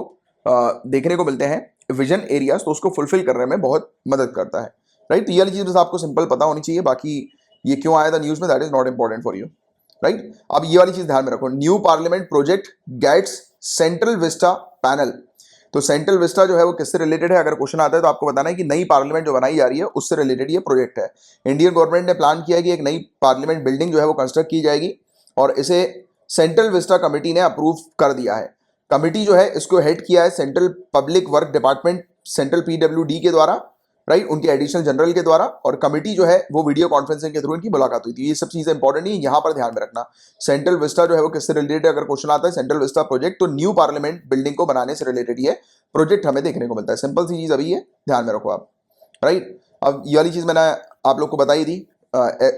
देखने को मिलते हैं विजन एरियाज, तो उसको फुलफिल करने में बहुत मदद करता है, राइट। तो ये वाली चीज बस आपको सिंपल पता होनी चाहिए, बाकी ये क्यों आया था न्यूज में, that is not important for you, right. अब ये वाली चीज ध्यान में रखो, new parliament project gets Central Vista panel. तो सेंट्रल विस्टा जो है वो किससे रिलेटेड है, अगर क्वेश्चन आता है तो आपको बताना है कि नई पार्लियामेंट जो बनाई जा रही है उससे रिलेटेड ये प्रोजेक्ट है। इंडियन गवर्नमेंट ने प्लान किया है कि एक नई पार्लियामेंट बिल्डिंग जो है वो कंस्ट्रक्ट की जाएगी, और इसे सेंट्रल विस्टा कमेटी ने अप्रूव कर दिया है। कमेटी जो है इसको हेड किया है central public work department, central PWD के द्वारा, राइट, उनके एडिशनल जनरल के द्वारा। और कमेटी जो है वो वीडियो कॉन्फ्रेंसिंग के थ्रू इनकी मुलाकात हुई थी। ये सब चीजें इंपॉर्टेंट नहीं, यहाँ पर ध्यान में रखना। सेंट्रल विस्टा जो है वो किससे रिलेटेड, अगर क्वेश्चन आता है सेंट्रल विस्टा प्रोजेक्ट, तो न्यू पार्लियामेंट बिल्डिंग को बनाने से रिलेटेड ये प्रोजेक्ट हमें देखने को मिलता है। सिंपल सी चीज अभी ये ध्यान में रखो आप, राइट। अब ये वाली चीज मैंने आप लोग को बताई थी,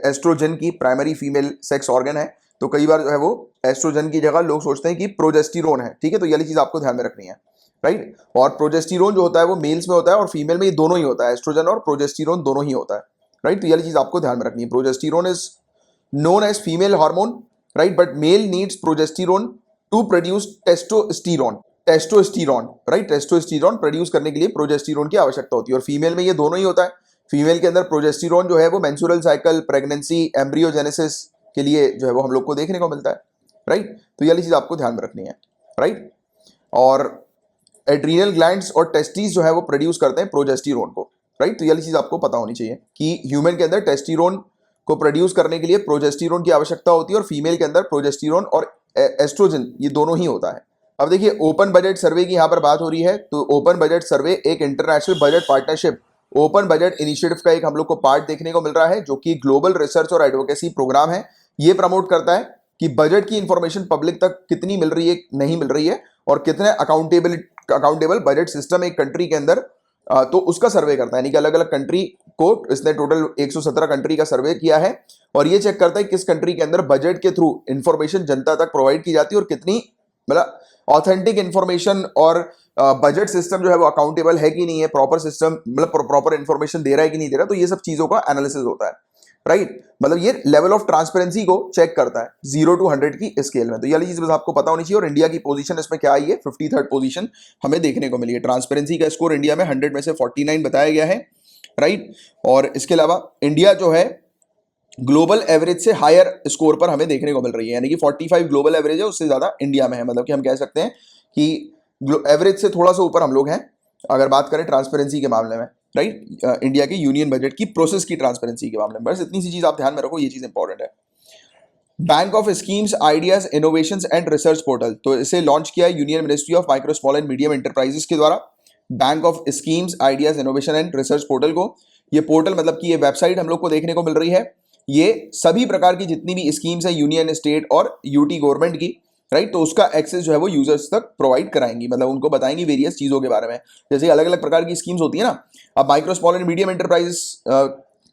एस्ट्रोजन की प्राइमरी फीमेल सेक्स ऑर्गन है, तो कई बार जो है वो एस्ट्रोजन की जगह लोग सोचते हैं कि प्रोजेस्टेरोन है, ठीक है। तो ये वाली चीज आपको ध्यान में रखनी है, राइट। और प्रोजेस्टेरोन जो होता है वो मेल्स में होता है और फीमेल में, ये दोनों ही होता है, एस्ट्रोजन और प्रोजेस्टेरोन दोनों ही होता है, राइट। तो ये वाली चीज आपको ध्यान में रखनी है। Progesterone is known as female hormone, right, but male needs progesterone to produce testosterone, right. Testosterone produce करने के लिए प्रोजेस्टेरोन की आवश्यकता होती है, और फीमेल में ये दोनों ही होता है। फीमेल के अंदर प्रोजेस्टेरोन जो है वो मेंस्ट्रुअल साइकिल, प्रेगनेंसी, एम्ब्रियोजेनेसिस के लिए जो है वो हम लोग को देखने को मिलता है, राइट। तो ये वाली चीज आपको ध्यान में रखनी है, राइट। और एड्रीनल ग्लैंड्स और टेस्टिस जो है वो प्रोड्यूस करते हैं प्रोजेस्टेरोन को, राइट। तो ये वाली चीज आपको पता होनी चाहिए कि ह्यूमन के अंदर टेस्टेरोन को प्रोड्यूस करने के लिए प्रोजेस्टेरोन की आवश्यकता होती है, और फीमेल के अंदर प्रोजेस्टेरोन और एस्ट्रोजन ये दोनों ही होता है। अब देखिए ओपन बजट सर्वे की यहाँ पर बात हो रही है, तो ओपन बजट सर्वे एक international budget partnership, open budget initiative का एक हम लोग को पार्ट देखने को मिल रहा है, जो कि ग्लोबल रिसर्च और एडवोकेसी प्रोग्राम है। ये प्रमोट करता है कि बजट की इंफॉर्मेशन पब्लिक तक कितनी मिल रही है, नहीं मिल रही है, और कितने अकाउंटेबल बजट सिस्टम एक कंट्री के अंदर, तो उसका सर्वे करता है। यानी कि अलग अलग कंट्री को इसने टोटल 117 कंट्री का सर्वे किया है, और ये चेक करता है किस कंट्री के अंदर बजट के थ्रू इंफॉर्मेशन जनता तक प्रोवाइड की जाती है, और कितनी मतलब ऑथेंटिक इंफॉर्मेशन और बजट सिस्टम जो है वो अकाउंटेबल है कि नहीं है, प्रॉपर सिस्टम मतलब प्रॉपर इंफॉर्मेशन दे रहा है कि नहीं दे रहा। तो ये सब चीजों का एनालिसिस होता है, राइट। मतलब ये लेवल ऑफ ट्रांसपेरेंसी को चेक करता है 0 to 100 की स्केल में। तो ये वाली चीज बस आपको पता होनी चाहिए। और इंडिया की पोजीशन इसमें क्या आई है, 53rd पोजीशन हमें देखने को मिली है। ट्रांसपेरेंसी का स्कोर इंडिया में 100 में से 49 बताया गया है, राइट। और इसके अलावा इंडिया जो है ग्लोबल एवरेज से हायर स्कोर पर हमें देखने को मिल रही है, यानी कि 45 ग्लोबल एवरेज है, उससे ज्यादा इंडिया में है। मतलब कि हम कह सकते हैं कि एवरेज से थोड़ा सा ऊपर हम लोग हैं अगर बात करें ट्रांसपेरेंसी के मामले में, राइट। इंडिया के यूनियन बजट की प्रोसेस की ट्रांसपेरेंसी के मामले में। बस इतनी सी चीज आप ध्यान में रखो, ये चीज इंपॉर्टेंट है। Bank of schemes, ideas, innovations and research portal, तो इसे लॉन्च किया है union ministry of micro small and medium enterprises के द्वारा। Bank of schemes, ideas, innovation and research portal को, ये पोर्टल मतलब कि ये वेबसाइट हम लोग को देखने को मिल रही है। ये सभी प्रकार की जितनी भी स्कीम्स है यूनियन, स्टेट और यूटी गवर्नमेंट की, राइट, तो उसका एक्सेस जो है वो यूजर्स तक प्रोवाइड कराएंगी। मतलब उनको बताएंगी वेरियस चीजों के बारे में, जैसे अलग अलग प्रकार की स्कीम्स होती है ना। अब micro small and medium enterprises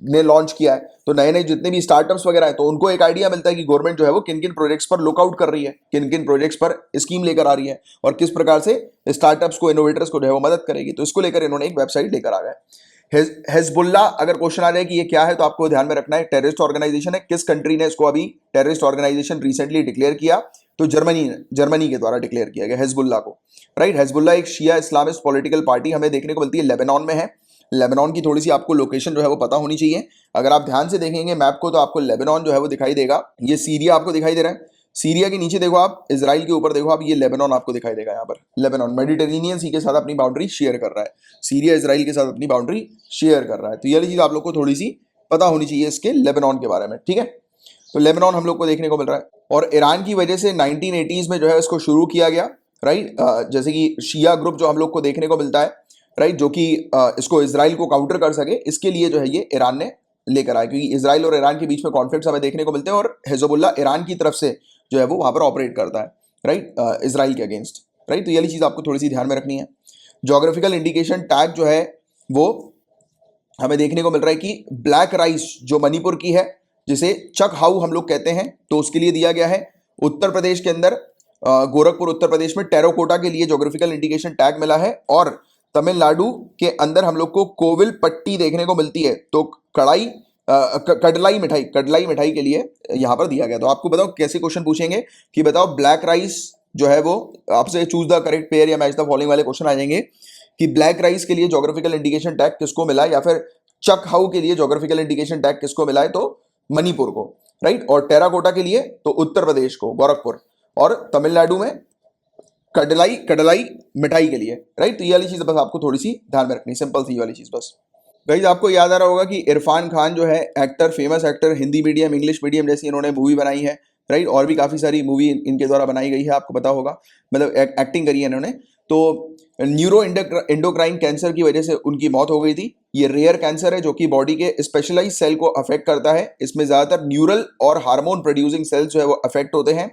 ने लॉन्च किया है, तो नए नए जितने भी स्टार्टअप्स वगैरह है तो उनको एक आइडिया मिलता है कि गवर्नमेंट जो है वो किन किन प्रोजेक्ट्स पर लुकआउट कर रही है, किन किन प्रोजेक्ट्स पर स्कीम लेकर आ रही है और किस प्रकार से स्टार्टअप्स को, इनोवेटर्स को जो है वो मदद करेगी। तो इसको लेकर इन्होंने एक वेबसाइट लेकर आ गए। हिजबुल्ला, अगर क्वेश्चन आ जाए कि ये क्या है तो आपको ध्यान में रखना है टेररिस्ट ऑर्गेनाइजेशन है। किस कंट्री ने इसको अभी टेररिस्ट ऑर्गेनाइजेशन रिसेंटली डिक्लेयर किया? तो जर्मनी के द्वारा डिक्लेयर किया गया हिजबुल्ला को, राइट। हिजबुल्ला एक शिया इस्लामिस्ट पॉलिटिकल पार्टी हमें देखने को मिलती है, लेबनान में है। लेबनान की थोड़ी सी आपको लोकेशन जो है वो पता होनी चाहिए। अगर आप ध्यान से देखेंगे मैप को तो आपको लेबनान जो है वो दिखाई देगा, ये सीरिया आपको दिखाई दे रहा है, सीरिया के नीचे देखो आप, इजराइल के ऊपर देखो आप, ये लेबनान आपको दिखाई देगा। यहाँ पर लेबनान मेडिटेरेनियन सी के साथ अपनी बाउंड्री शेयर कर रहा है, सीरिया इजराइल के साथ अपनी बाउंड्री शेयर कर रहा है। तो ये चीज आप लोग को थोड़ी सी पता होनी चाहिए इसके लेबनान के बारे में, ठीक है। तो लेबनान हम लोग को देखने को मिल रहा है और ईरान की वजह से 1980s में जो है इसको शुरू किया गया, राइट। जैसे कि शिया ग्रुप जो हम लोग को देखने को मिलता है, राइट, जो कि इसको इजराइल को काउंटर कर सके, इसके लिए जो है ये ईरान ने लेकर आया, क्योंकि इजराइल और ईरान के बीच में कॉन्फ्लिक्ट्स हमें देखने को मिलते हैं और हिजबुल्ला ईरान की तरफ से जो है वो वहां पर ऑपरेट करता है, राइट, इजराइल के अगेंस्ट, राइट। तो ये चीज आपको थोड़ी सी ध्यान में रखनी है। ज्योग्राफिकल इंडिकेशन टैग जो है वो हमें देखने को मिल रहा है कि ब्लैक राइस जो मणिपुर की है, जिसे चक हाउ हम लोग कहते हैं, तो उसके लिए दिया गया है। उत्तर प्रदेश के अंदर गोरखपुर उत्तर प्रदेश में टेराकोटा के लिए ज्योग्राफिकल इंडिकेशन टैग मिला है। और तमिलनाडु के अंदर हम लोग को कोविल पट्टी देखने को मिलती है, तो कड़लाई मिठाई के लिए यहां पर दिया गया। तो आपको बताओ कैसे क्वेश्चन पूछेंगे कि बताओ ब्लैक राइस जो है वो आपसे चूज द करेक्ट पेयर या मैच द फॉलोइंग वाले क्वेश्चन आ जाएंगे कि ब्लैक राइस के लिए ज्योग्राफिकल इंडिकेशन टैग किसको मिला है, या फिर चक हाउ के लिए ज्योग्राफिकल इंडिकेशन टैग किसको मिला है, तो मणिपुर को, राइट। और टेराकोटा के लिए तो उत्तर प्रदेश को, गोरखपुर, और तमिलनाडु में कड़लाई मिठाई के लिए, राइट। तो ये वाली चीज बस आपको थोड़ी सी ध्यान में रखनी, सिंपल सी वाली चीज बस। गाइस आपको याद आ रहा होगा कि इरफान खान जो है actor, famous actor, Hindi medium English medium जैसी इन्होंने मूवी बनाई है, राइट। और भी काफी सारी मूवी इनके द्वारा बनाई गई है, आपको पता होगा, मतलब एक्टिंग करी है इन्होंने। तो न्यूरो एंडोक्राइन कैंसर की वजह से उनकी मौत हो गई थी। ये रेयर कैंसर है जो कि बॉडी के स्पेशलाइज सेल को अफेक्ट करता है। इसमें ज्यादातर न्यूरल और हार्मोन प्रोड्यूसिंग सेल्स जो है वो अफेक्ट होते हैं।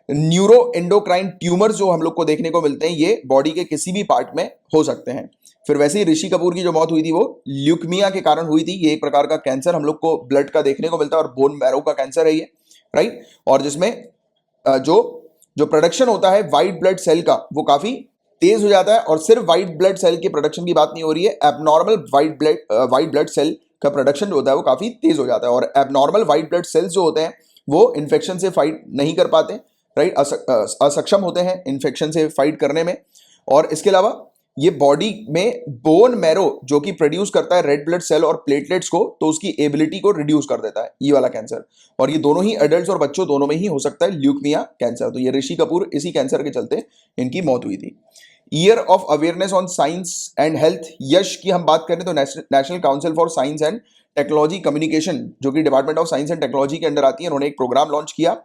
न्यूरो एंडोक्राइन ट्यूमर जो हम लोग को देखने को मिलते हैं, ये बॉडी के किसी भी पार्ट में हो सकते हैं। फिर वैसे ही ऋषि कपूर की जो मौत हुई थी वो ल्यूकमिया के कारण हुई थी। ये एक प्रकार का कैंसर हम लोग को ब्लड का देखने को मिलता है और बोन मैरो का कैंसर है ये, राइट। और जिसमें जो प्रोडक्शन होता है व्हाइट ब्लड सेल का वो काफी तेज हो जाता है। और सिर्फ व्हाइट ब्लड सेल की प्रोडक्शन की बात नहीं हो रही है, एबनॉर्मल व्हाइट ब्लड सेल का प्रोडक्शन जो होता है वो काफी तेज हो जाता है। और एबनॉर्मल व्हाइट ब्लड सेल्स जो होते हैं वो इन्फेक्शन से फाइट नहीं कर पाते, राइट, असक्षम होते हैं इन्फेक्शन से फाइट करने में। और इसके अलावा ये बॉडी में बोन मैरो जो कि प्रोड्यूस करता है रेड ब्लड सेल और प्लेटलेट्स को, तो उसकी एबिलिटी को रिड्यूस कर देता है ये वाला कैंसर। और ये दोनों ही एडल्ट्स और बच्चों दोनों में ही हो सकता है ल्यूकमिया कैंसर। तो ये ऋषि कपूर इसी कैंसर के चलते इनकी मौत हुई थी। Year of awareness on science and health, यश की हम बात करें तो National Council for Science and Technology Communication जो कि Department of Science and Technology के अंडर आती है, उन्होंने एक प्रोग्राम लॉन्च किया,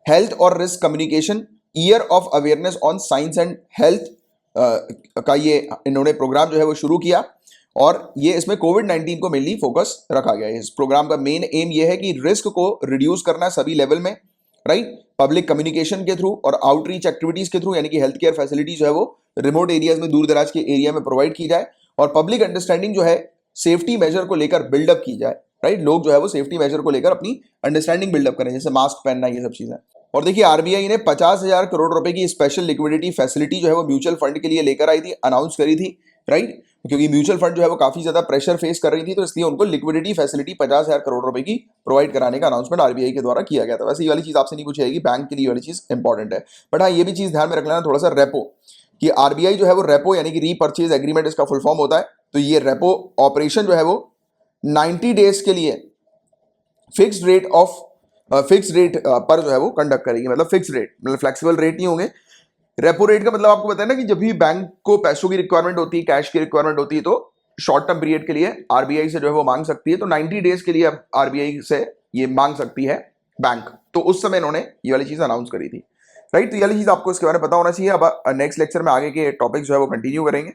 हेल्थ और risk communication year of awareness on science and health का ये इन्होंने प्रोग्राम जो है वो शुरू किया। और ये इसमें कोविड-19 को मेनली फोकस रखा गया है। इस प्रोग्राम का मेन एम ये है कि रिस्क को रिड्यूस करना सभी लेवल में, राइट, पब्लिक कम्युनिकेशन के थ्रू और आउटरीच एक्टिविटीज के थ्रू, यानी कि हेल्थ केयर फैसिलिटी जो है वो रिमोट एरियाज में, दूर दराज के एरिया में प्रोवाइड की जाए। और पब्लिक अंडरस्टैंडिंग जो है सेफ्टी मेजर को लेकर बिल्डअप की जाए, राइट। लोग जो है वो सेफ्टी मेजर को लेकर अपनी अंडरस्टैंडिंग बिल्डअप करें, जैसे मास्क पहनना, ये सब चीजें। और देखिए आरबीआई ने 50,000 करोड़ रुपए की स्पेशल लिक्विडिटी फैसिलिटी जो है वो म्यूचुअल फंड के लिए लेकर आई थी, अनाउंस करी थी, राइट। क्योंकि म्यूचुअल फंड जो है वो काफी ज्यादा प्रेशर फेस कर रही थी, तो इसलिए उनको लिक्विडिटी फैसिलिटी 50,000 करोड़ रुपए की प्रोवाइड कराने का अनाउंसमेंट आरबीआई के द्वारा किया गया था। वैसे ये वाली चीज आपसे नहीं पूछी जाएगी, बैंक के लिए वाली चीज इंपॉर्टेंट है। बट हाँ, ये भी चीज ध्यान में रख लेना थोड़ा सा, रेपो, कि आरबीआई जो है वो रेपो यानी कि रीपर्चेज एग्रीमेंट इसका फुल फॉर्म होता है। तो ये रेपो ऑपरेशन जो है वो 90 डेज के लिए फिक्स रेट पर जो है वो कंडक्ट करेगी, मतलब फिक्स रेट, मतलब फ्लेक्सिबल रेट नहीं होंगे। रेपो रेट का मतलब आपको पता है ना कि जब भी बैंक को पैसों की रिक्वायरमेंट होती है, कैश की रिक्वायरमेंट होती है, तो शॉर्ट टर्म पीरियड के लिए आरबीआई से जो है वो मांग सकती है। तो 90 डेज के लिए अब आरबीआई से ये मांग सकती है बैंक। तो उस समय इन्होंने ये वाली चीज अनाउंस करी थी, राइट। तो ये वाली चीज आपको इसके बारे में पता होना चाहिए। अब नेक्स्ट लेक्चर में आगे के टॉपिक्स जो है वो कंटिन्यू करेंगे।